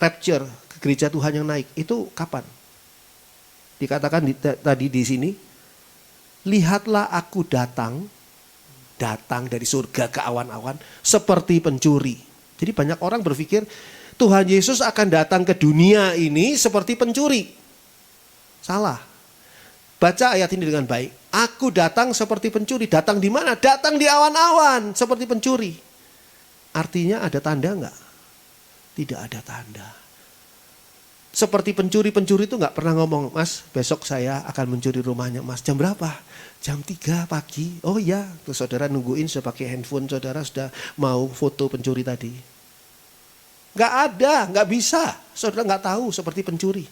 rapture, gereja Tuhan yang naik. Itu kapan? Dikatakan tadi di sini, lihatlah aku datang dari surga ke awan-awan seperti pencuri. Jadi banyak orang berpikir Tuhan Yesus akan datang ke dunia ini seperti pencuri. Salah. Baca ayat ini dengan baik. Aku datang seperti pencuri. Datang di mana? Datang di awan-awan seperti pencuri. Artinya ada tanda enggak? Tidak ada tanda. Seperti pencuri-pencuri itu enggak pernah ngomong, Mas besok saya akan mencuri rumahnya Mas. Jam berapa? Jam 3 pagi. Oh iya, terus saudara nungguin sudah pakai handphone, saudara sudah mau foto pencuri tadi. Enggak ada, enggak bisa. Saudara enggak tahu seperti pencuri.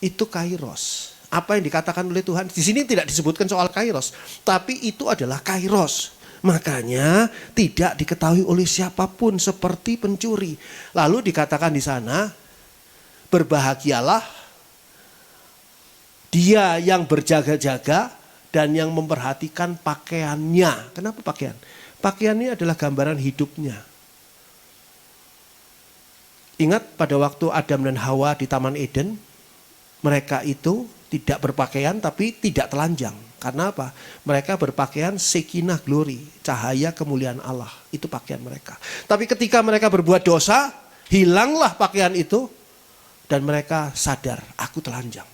Itu kairos. Apa yang dikatakan oleh Tuhan. Di sini tidak disebutkan soal kairos. Tapi itu adalah kairos. Makanya tidak diketahui oleh siapapun seperti pencuri. Lalu dikatakan di sana, berbahagialah dia yang berjaga-jaga dan yang memperhatikan pakaiannya. Kenapa pakaian? Pakaiannya adalah gambaran hidupnya. Ingat pada waktu Adam dan Hawa di Taman Eden, mereka itu tidak berpakaian tapi tidak telanjang. Karena apa? Mereka berpakaian Shekinah glory, cahaya kemuliaan Allah. Itu pakaian mereka. Tapi ketika mereka berbuat dosa, Hilanglah pakaian itu dan mereka sadar, aku telanjang.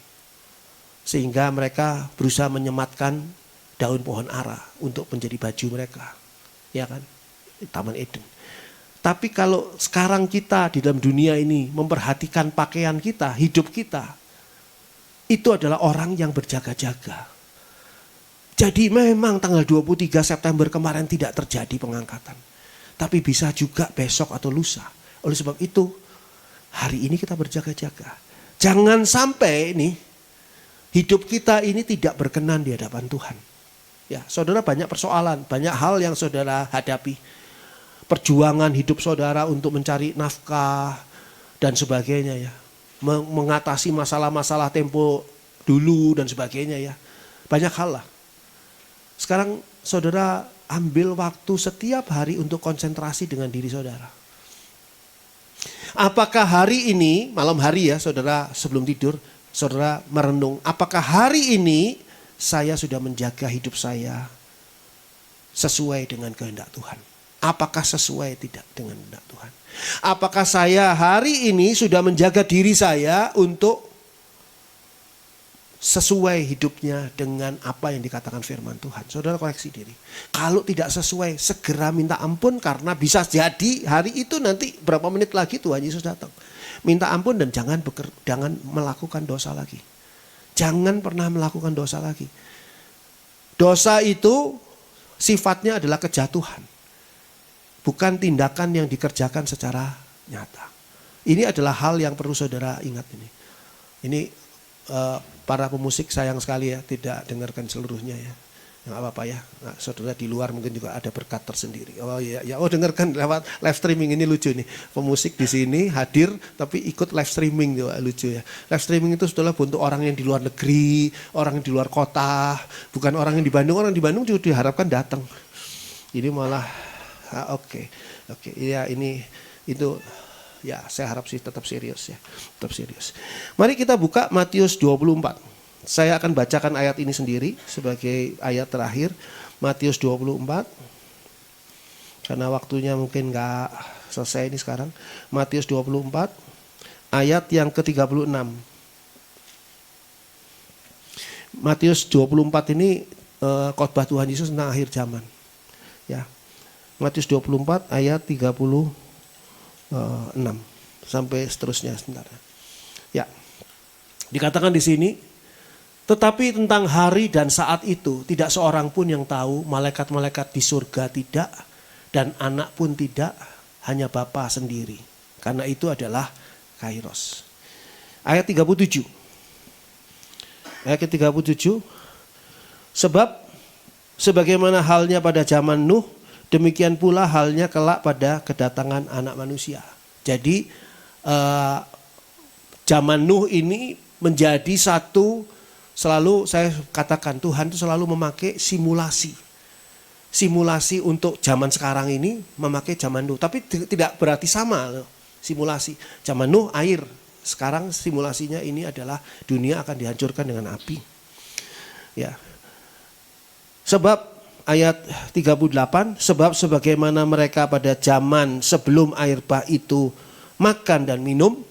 Sehingga mereka berusaha menyematkan daun pohon ara untuk menjadi baju mereka. Ya kan? Taman Eden. Tapi kalau sekarang kita di dalam dunia ini memperhatikan pakaian kita, hidup kita, itu adalah orang yang berjaga-jaga. Jadi memang tanggal 23 September kemarin tidak terjadi pengangkatan. Tapi bisa juga besok atau lusa. Oleh sebab itu, hari ini kita berjaga-jaga. Jangan sampai nih, hidup kita ini tidak berkenan di hadapan Tuhan. Ya, saudara banyak persoalan, banyak hal yang saudara hadapi. Perjuangan hidup saudara untuk mencari nafkah dan sebagainya ya. Mengatasi masalah-masalah tempo dulu dan sebagainya ya. Banyak hal lah. Sekarang saudara ambil waktu setiap hari untuk konsentrasi dengan diri saudara. Apakah hari ini, malam hari ya saudara sebelum tidur, saudara merenung. Apakah hari ini saya sudah menjaga hidup saya sesuai dengan kehendak Tuhan? Apakah sesuai tidak dengan kehendak Tuhan? Apakah saya hari ini sudah menjaga diri saya untuk sesuai hidupnya dengan apa yang dikatakan firman Tuhan? Saudara koreksi diri. Kalau tidak sesuai, segera minta ampun karena bisa jadi hari itu nanti berapa menit lagi Tuhan Yesus datang. Minta ampun dan jangan melakukan dosa lagi. Jangan pernah melakukan dosa lagi. Dosa itu sifatnya adalah kejatuhan. Bukan tindakan yang dikerjakan secara nyata. Ini adalah hal yang perlu saudara ingat ini. Ini para pemusik sayang sekali ya tidak dengarkan seluruhnya ya. Yang apa-apa ya. Nah, saudara di luar mungkin juga ada berkat tersendiri. Oh iya ya, dengarkan lewat live streaming, ini lucu nih. Pemusik di sini hadir tapi ikut live streaming juga lucu ya. Live streaming itu saudara untuk orang yang di luar negeri, orang yang di luar kota, bukan orang yang di Bandung. Orang di Bandung juga diharapkan datang. Ini malah oke. Ya ini itu. Ya, saya harap sih tetap serius ya. Tetap serius. Mari kita buka Matius 24. Saya akan bacakan ayat ini sendiri sebagai ayat terakhir. Matius 24. Karena waktunya mungkin enggak selesai ini sekarang. Matius 24 ayat yang ke-36. Matius 24 ini khotbah Tuhan Yesus tentang akhir zaman. Ya. Matius 24 ayat 36 sampai seterusnya sebentar. Ya. Dikatakan di sini, tetapi tentang hari dan saat itu tidak seorang pun yang tahu, malaikat-malaikat di surga tidak dan anak pun tidak, hanya Bapa sendiri. Karena itu adalah Kairos. Ayat 37. Ayat ke-37. Sebab sebagaimana halnya pada zaman Nuh, demikian pula halnya kelak pada kedatangan anak manusia. Jadi zaman Nuh ini menjadi satu, selalu saya katakan Tuhan itu selalu memakai simulasi. Simulasi untuk zaman sekarang ini memakai zaman Nuh. Tapi tidak berarti sama loh, simulasi. Zaman Nuh air, sekarang simulasinya ini adalah dunia akan dihancurkan dengan api. Ya. Sebab ayat 38, sebab sebagaimana mereka pada zaman sebelum air bah itu makan dan minum,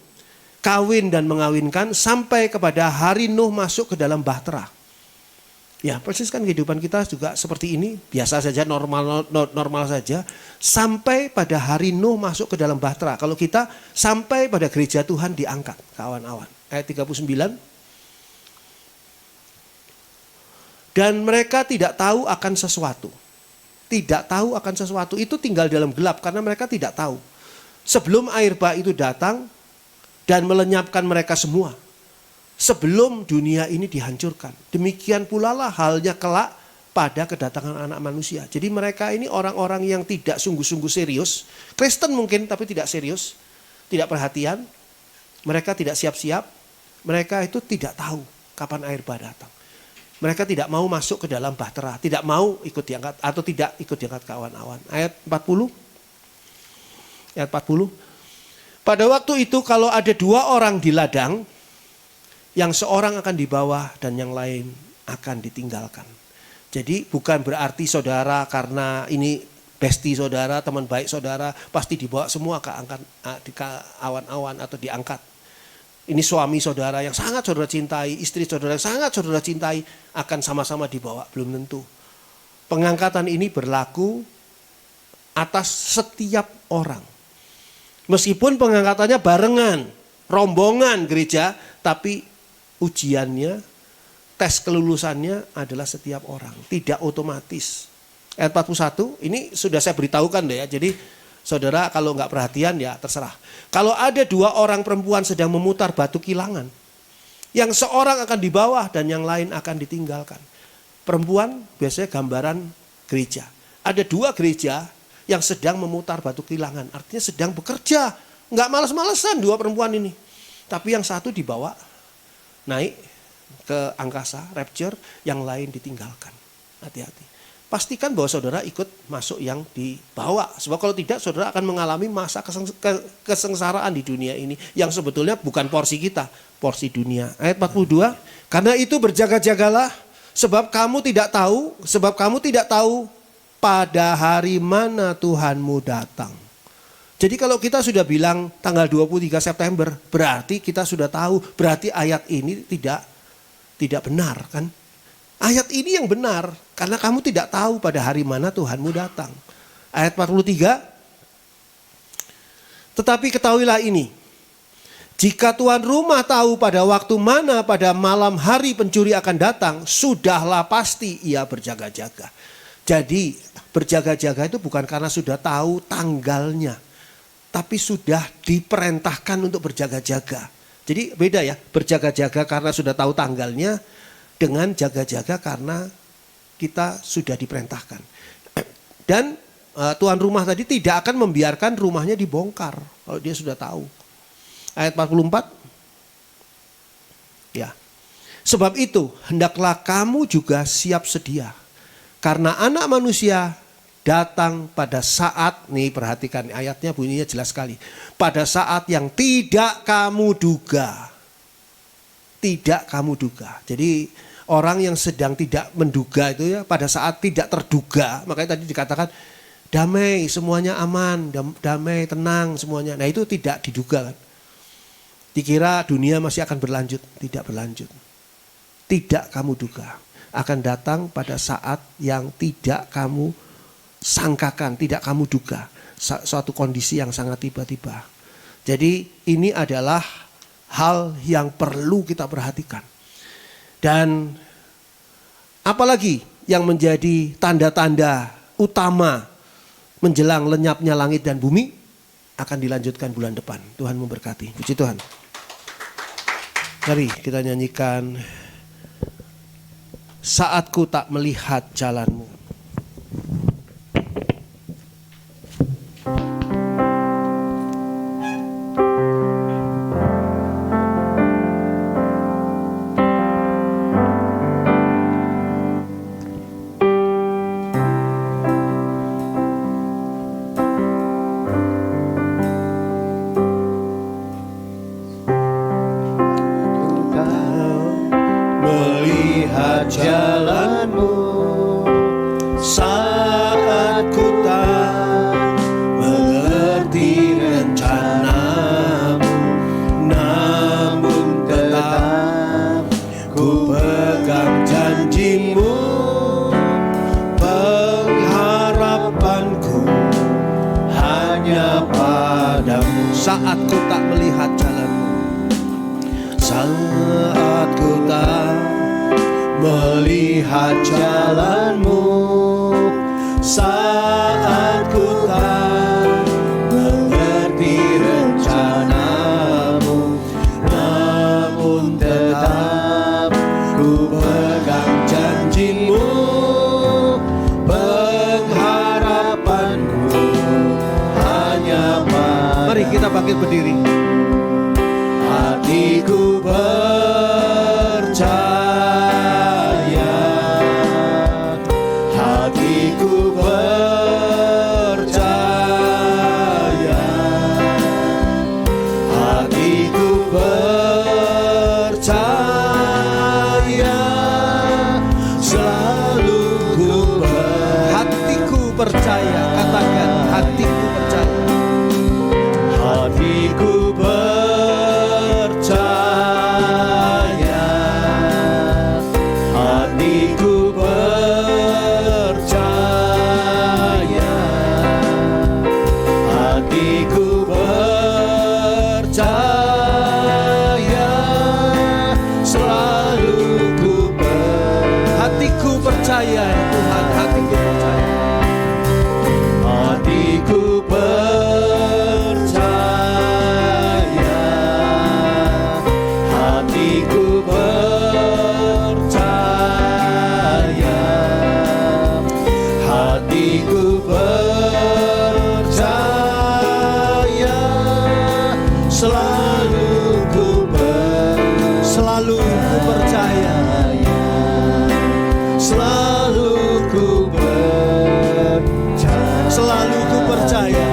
kawin dan mengawinkan sampai kepada hari Nuh masuk ke dalam bahtera. Ya, persis kan kehidupan kita juga seperti ini, biasa saja, normal saja, sampai pada hari Nuh masuk ke dalam bahtera. Kalau kita sampai pada gereja Tuhan diangkat ke awan-awan. Ayat 39. Dan mereka tidak tahu akan sesuatu. Tidak tahu akan sesuatu, itu tinggal dalam gelap karena mereka tidak tahu. Sebelum air bah itu datang dan melenyapkan mereka semua. Sebelum dunia ini dihancurkan. Demikian pula lah halnya kelak pada kedatangan anak manusia. Jadi mereka ini orang-orang yang tidak sungguh-sungguh serius. Kristen mungkin tapi tidak serius. Tidak perhatian. Mereka tidak siap-siap. Mereka itu tidak tahu kapan air bah datang. Mereka tidak mau masuk ke dalam bahtera, tidak mau ikut diangkat atau tidak ikut diangkat ke awan-awan. Ayat 40. Ayat 40. Pada waktu itu kalau ada dua orang di ladang, yang seorang akan dibawa dan yang lain akan ditinggalkan. Jadi bukan berarti saudara karena ini Besti saudara, teman baik saudara, pasti dibawa semua ke awan-awan atau diangkat. Ini suami saudara yang sangat saudara cintai, istri saudara yang sangat saudara cintai, akan sama-sama dibawa, belum tentu. Pengangkatan ini berlaku atas setiap orang. Meskipun pengangkatannya barengan, rombongan gereja, tapi ujiannya, tes kelulusannya adalah setiap orang, tidak otomatis. Ayat 41, ini sudah saya beritahukan deh ya, jadi saudara kalau nggak perhatian ya terserah. Kalau ada 2 orang perempuan sedang memutar batu kilangan, yang seorang akan di bawah dan yang lain akan ditinggalkan. Perempuan biasanya gambaran gereja. Ada 2 gereja yang sedang memutar batu kilangan, artinya sedang bekerja, nggak males-malesan 2 perempuan ini. Tapi yang satu dibawa naik ke angkasa, rapture, yang lain ditinggalkan. Hati-hati. Pastikan bahwa saudara ikut masuk yang dibawa. Sebab kalau tidak, saudara akan mengalami masa kesengsaraan di dunia ini. Yang sebetulnya bukan porsi kita, porsi dunia. Ayat 42, karena itu berjaga-jagalah, sebab kamu tidak tahu pada hari mana Tuhanmu datang. Jadi kalau kita sudah bilang tanggal 23 September, berarti kita sudah tahu, berarti ayat ini tidak benar kan? Ayat ini yang benar, karena kamu tidak tahu pada hari mana Tuhanmu datang. Ayat 43, tetapi ketahuilah ini, jika tuan rumah tahu pada waktu mana pada malam hari pencuri akan datang, sudahlah pasti ia berjaga-jaga. Jadi berjaga-jaga itu bukan karena sudah tahu tanggalnya, tapi sudah diperintahkan untuk berjaga-jaga. Jadi beda ya, berjaga-jaga karena sudah tahu tanggalnya, dengan jaga-jaga karena kita sudah diperintahkan. Dan tuan rumah tadi tidak akan membiarkan rumahnya dibongkar kalau dia sudah tahu. Ayat 44. Ya. Sebab itu hendaklah kamu juga siap sedia. Karena anak manusia datang pada saat, nih perhatikan ayatnya bunyinya jelas sekali. Pada saat yang tidak kamu duga. Tidak kamu duga. Jadi orang yang sedang tidak menduga itu ya, pada saat tidak terduga, makanya tadi dikatakan damai, semuanya aman, damai, tenang semuanya. Nah itu tidak diduga kan. Dikira dunia masih akan berlanjut, tidak berlanjut. Tidak kamu duga, akan datang pada saat yang tidak kamu sangkakan, tidak kamu duga. Suatu kondisi yang sangat tiba-tiba. Jadi ini adalah hal yang perlu kita perhatikan. Dan apalagi yang menjadi tanda-tanda utama menjelang lenyapnya langit dan bumi akan dilanjutkan bulan depan. Tuhan memberkati. Puji Tuhan. Mari kita nyanyikan Saat Ku Tak Melihat Jalanmu. Jalanmu saat ku tak mengerti rencanamu, namun tetap ku pegang janjimu. Pengharapanku hanya padamu. Saat ku tak melihat jalanmu, saat ku tak melihat jalanmu, saat ku tak mengerti rencanamu, namun tetap ku pegang janjimu. Pengharapanku hanya padamu. mari kita bangkit berdiri. Hatiku percaya, hatiku percaya, hatiku percaya, selalu ku Hatiku percaya, katakan percaya ya Tuhan, hatiku percaya. Hatiku percaya, hatiku percaya, hatiku percaya, selalu ku percaya, selalu ku percaya, selalu ku percaya, selalu ku percaya,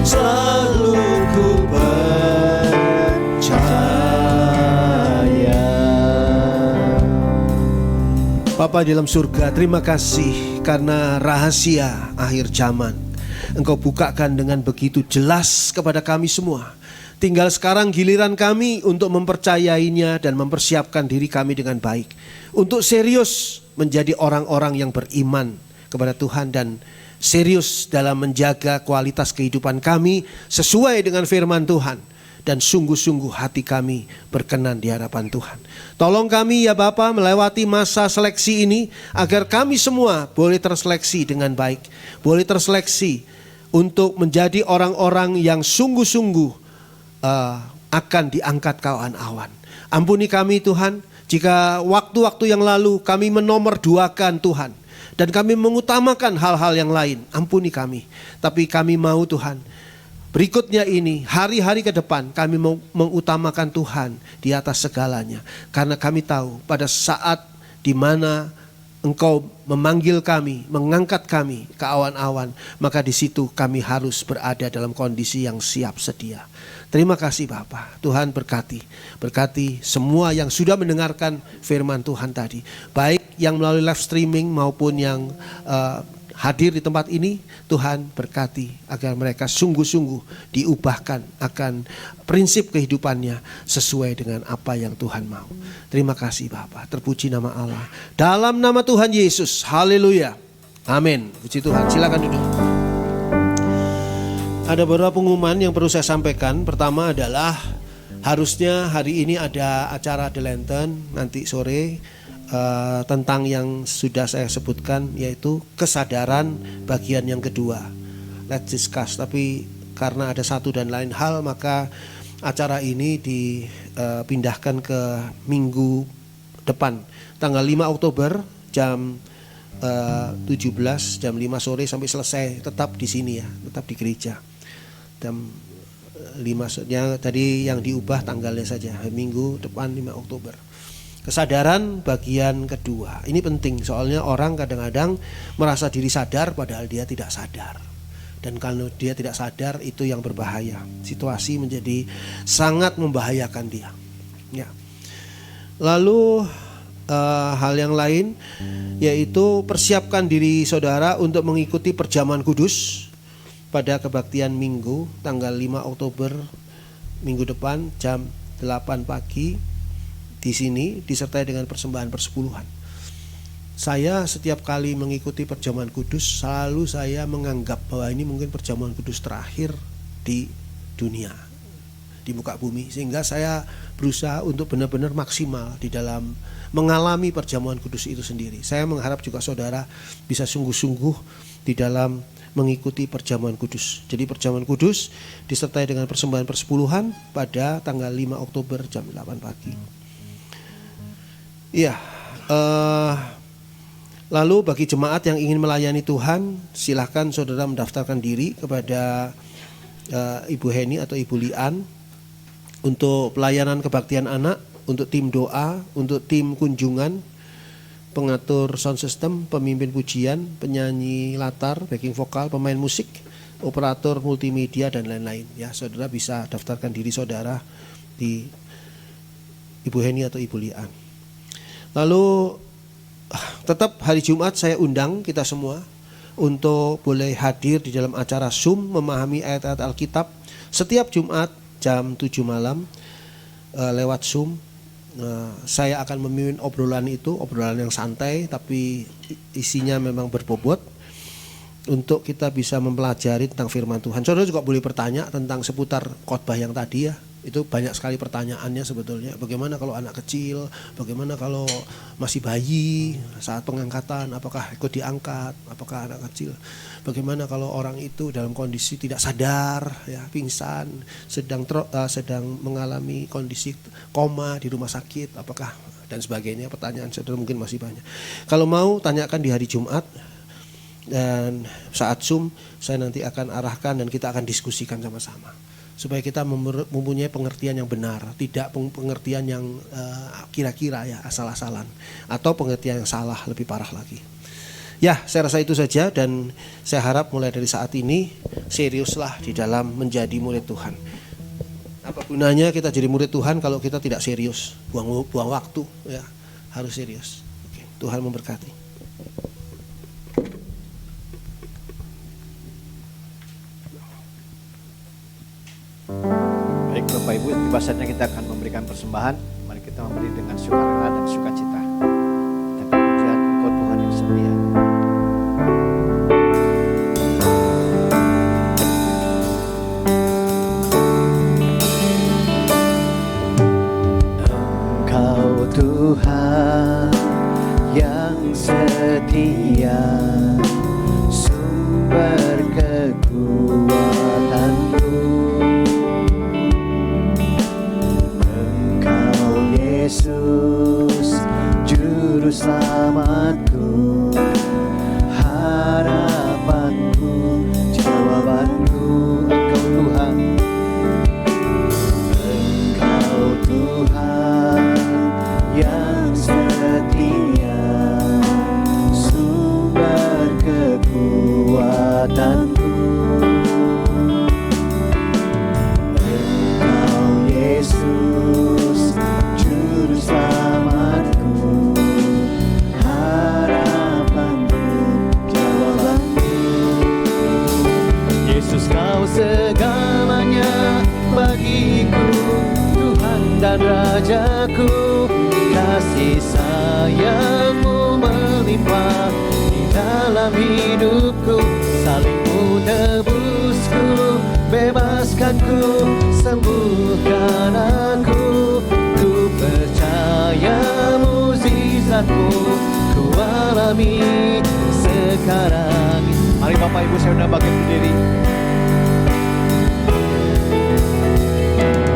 selalu ku percaya. Bapa di dalam surga, terima kasih karena rahasia akhir zaman Engkau bukakan dengan begitu jelas kepada kami semua. Tinggal sekarang giliran kami untuk mempercayainya dan mempersiapkan diri kami dengan baik, untuk serius menjadi orang-orang yang beriman kepada Tuhan dan serius dalam menjaga kualitas kehidupan kami sesuai dengan firman Tuhan, dan sungguh-sungguh hati kami berkenan di hadapan Tuhan. Tolong kami ya Bapa melewati masa seleksi ini, agar kami semua boleh terseleksi dengan baik, boleh terseleksi untuk menjadi orang-orang yang sungguh-sungguh akan diangkat ke awan-awan. Ampuni kami Tuhan, jika waktu-waktu yang lalu kami menomorduakan Tuhan dan kami mengutamakan hal-hal yang lain. Ampuni kami, tapi kami mau Tuhan, berikutnya ini, hari-hari ke depan kami mau mengutamakan Tuhan di atas segalanya. Karena kami tahu pada saat di mana Engkau memanggil kami, mengangkat kami ke awan-awan, maka di situ kami harus berada dalam kondisi yang siap sedia. Terima kasih Bapa. Tuhan berkati semua yang sudah mendengarkan firman Tuhan tadi, baik yang melalui live streaming maupun yang hadir di tempat ini. Tuhan berkati agar mereka sungguh-sungguh diubahkan akan prinsip kehidupannya sesuai dengan apa yang Tuhan mau. Terima kasih Bapa. Terpuji nama Allah. Dalam nama Tuhan Yesus. Haleluya. Amin. Puji Tuhan. Silakan duduk. Ada beberapa pengumuman yang perlu saya sampaikan. Pertama adalah harusnya hari ini ada acara The Lantern nanti sore, tentang yang sudah saya sebutkan, yaitu kesadaran bagian yang kedua. Let's discuss. Tapi karena ada satu dan lain hal, maka acara ini dipindahkan ke minggu depan, tanggal 5 Oktober jam 17 jam 5 sore sampai selesai. Tetap di sini ya, tetap di gereja. Jam 5 tadi yang diubah tanggalnya saja, minggu depan 5 Oktober. Kesadaran bagian kedua. Ini penting, soalnya orang kadang-kadang merasa diri sadar padahal dia tidak sadar. Dan kalau dia tidak sadar, itu yang berbahaya. Situasi menjadi sangat membahayakan dia. Ya. Lalu hal yang lain, yaitu persiapkan diri saudara untuk mengikuti perjamuan kudus pada kebaktian minggu tanggal 5 Oktober minggu depan jam 8 pagi. Di sini disertai dengan persembahan persepuluhan. Saya setiap kali mengikuti perjamuan kudus, selalu saya menganggap bahwa ini mungkin perjamuan kudus terakhir di dunia, di muka bumi. Sehingga saya berusaha untuk benar-benar maksimal di dalam mengalami perjamuan kudus itu sendiri. Saya mengharap juga saudara bisa sungguh-sungguh di dalam mengikuti perjamuan kudus. Jadi perjamuan kudus disertai dengan persembahan persepuluhan pada tanggal 5 Oktober jam 8 pagi. Iya, lalu bagi jemaat yang ingin melayani Tuhan, silahkan saudara mendaftarkan diri kepada Ibu Heni atau Ibu Lian untuk pelayanan kebaktian anak, untuk tim doa, untuk tim kunjungan, pengatur sound system, pemimpin pujian, penyanyi latar, backing vokal, pemain musik, operator multimedia dan lain-lain. Ya, saudara bisa daftarkan diri saudara di Ibu Heni atau Ibu Lian. Lalu tetap hari Jumat saya undang kita semua untuk boleh hadir di dalam acara Zoom memahami ayat-ayat Alkitab setiap Jumat jam 7 malam lewat Zoom. Saya akan memimpin obrolan itu, obrolan yang santai tapi isinya memang berbobot untuk kita bisa mempelajari tentang firman Tuhan. Saudara juga boleh bertanya tentang seputar khotbah yang tadi ya, Itu banyak sekali pertanyaannya sebetulnya. Bagaimana kalau anak kecil? Bagaimana kalau masih bayi saat pengangkatan? Apakah ikut diangkat? Apakah anak kecil? Bagaimana kalau orang itu dalam kondisi tidak sadar, ya, pingsan, sedang mengalami kondisi koma di rumah sakit? Apakah dan sebagainya? Pertanyaan saudara mungkin masih banyak. Kalau mau tanyakan di hari Jumat dan saat Zoom saya nanti akan arahkan dan kita akan diskusikan sama-sama. Supaya kita mempunyai pengertian yang benar, tidak pengertian yang kira-kira ya asal-asalan, atau pengertian yang salah lebih parah lagi. Ya, saya rasa itu saja dan saya harap mulai dari saat ini seriuslah di dalam menjadi murid Tuhan. Apa gunanya kita jadi murid Tuhan kalau kita tidak serius, buang waktu ya, harus serius. Oke, Tuhan memberkati. Baik Bapak Ibu, tiba saatnya kita akan memberikan persembahan. Mari kita memberi dengan sukarela dan sukacita. Tapi pujian Engkau Tuhan yang setia. Engkau Tuhan yang setia, sumber kekuatanku. Yesus, Juru Selamatku, harapanku, jawabanku, Engkau Tuhan. Engkau Tuhan yang setia, sumber kekuatanku. Engkau Yesus, selamatku, harapanku, jawabanku. Yesus kau segalanya bagiku, Tuhan dan Rajaku. Kasih sayangmu melimpah di dalam hidupku. Salibmu tebusku, bebaskanku, sembuhkan aku. Ku percaya mukjizatmu ku alami sekarang. Mari Bapak Ibu saya undang bangkit berdiri.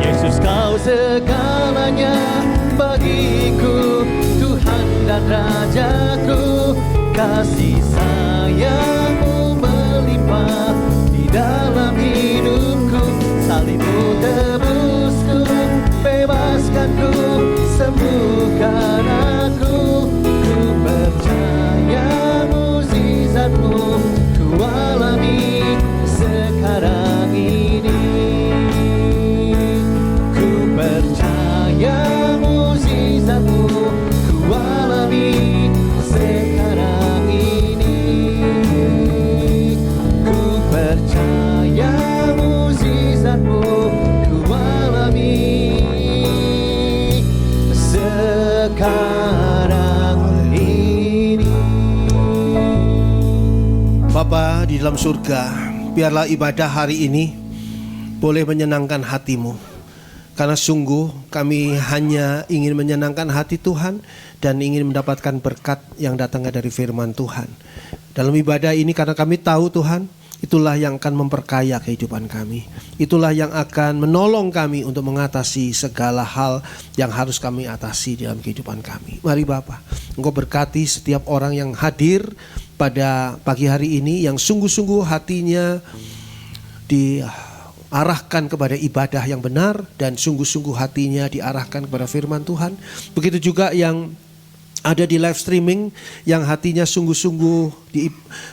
Yesus kau segalanya bagiku, Tuhan dan Rajaku. Kasih sayangmu melimpah di dalam hidupku. Salibmu tebusku, bebaskanku, sembuhkan aku. Ku percaya mukjizatmu ku alami sekarang ini. Ku percaya mukjizatmu ku alami sekarang ini. Ku percaya mukjizatmu ku alami sekarang ini. Bapa di dalam surga, biarlah ibadah hari ini boleh menyenangkan hatimu. Karena sungguh kami hanya ingin menyenangkan hati Tuhan dan ingin mendapatkan berkat yang datangnya dari firman Tuhan. Dalam ibadah ini karena kami tahu Tuhan, itulah yang akan memperkaya kehidupan kami. Itulah yang akan menolong kami untuk mengatasi segala hal yang harus kami atasi dalam kehidupan kami. Mari Bapa, Engkau berkati setiap orang yang hadir pada pagi hari ini, yang sungguh-sungguh hatinya diarahkan kepada ibadah yang benar dan sungguh-sungguh hatinya diarahkan kepada firman Tuhan. Begitu juga yang ada di live streaming yang hatinya sungguh-sungguh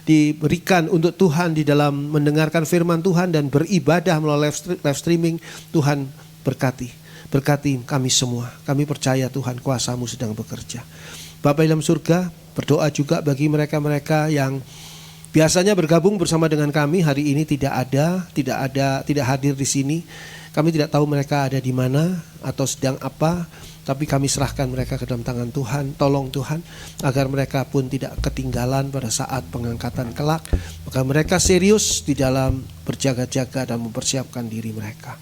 diberikan untuk Tuhan di dalam mendengarkan firman Tuhan dan beribadah melalui live streaming. Tuhan berkati kami semua. Kami percaya Tuhan kuasa-Mu sedang bekerja. Bapa dalam surga, berdoa juga bagi mereka-mereka yang biasanya bergabung bersama dengan kami, hari ini tidak hadir di sini. Kami tidak tahu mereka ada di mana atau sedang apa, tapi kami serahkan mereka ke dalam tangan Tuhan. Tolong Tuhan agar mereka pun tidak ketinggalan pada saat pengangkatan kelak. Maka mereka serius di dalam berjaga-jaga dan mempersiapkan diri mereka.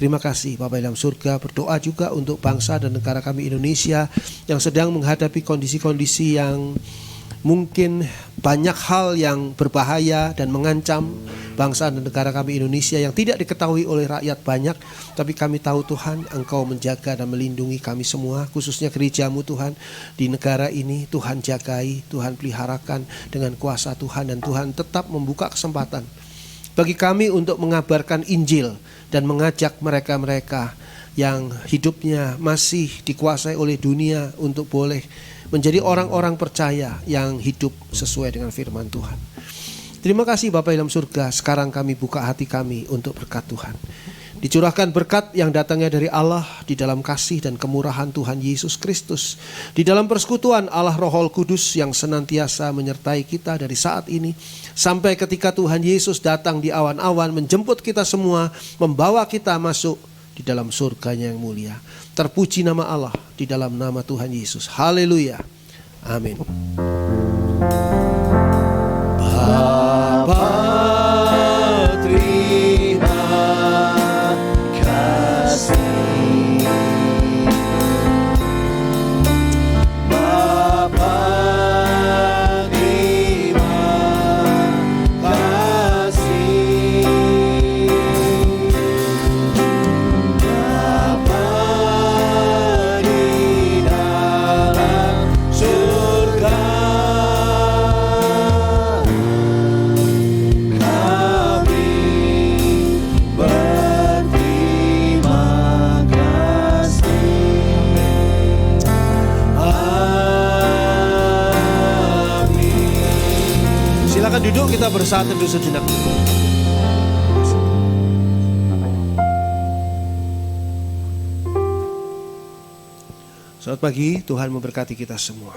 Terima kasih Bapa dalam surga. Berdoa juga untuk bangsa dan negara kami Indonesia yang sedang menghadapi kondisi-kondisi yang mungkin banyak hal yang berbahaya dan mengancam bangsa dan negara kami Indonesia yang tidak diketahui oleh rakyat banyak. Tapi kami tahu Tuhan, Engkau menjaga dan melindungi kami semua, khususnya gereja-Mu Tuhan di negara ini. Tuhan jagai, Tuhan peliharakan dengan kuasa Tuhan, dan Tuhan tetap membuka kesempatan bagi kami untuk mengabarkan Injil dan mengajak mereka-mereka yang hidupnya masih dikuasai oleh dunia untuk boleh menjadi orang-orang percaya yang hidup sesuai dengan firman Tuhan. Terima kasih Bapa dalam surga. Sekarang kami buka hati kami untuk berkat Tuhan. Dicurahkan berkat yang datangnya dari Allah di dalam kasih dan kemurahan Tuhan Yesus Kristus, di dalam persekutuan Allah Roh Kudus yang senantiasa menyertai kita dari saat ini sampai ketika Tuhan Yesus datang di awan-awan menjemput kita semua, membawa kita masuk di dalam surganya yang mulia. Terpuji nama Allah di dalam nama Tuhan Yesus. Haleluya. Amin. Bapa, terima kasih. Bapa, terima kasih. Bapa di dalam surga, silakan duduk, kita bersatu dulu sejenak. Selamat pagi, Tuhan memberkati kita semua.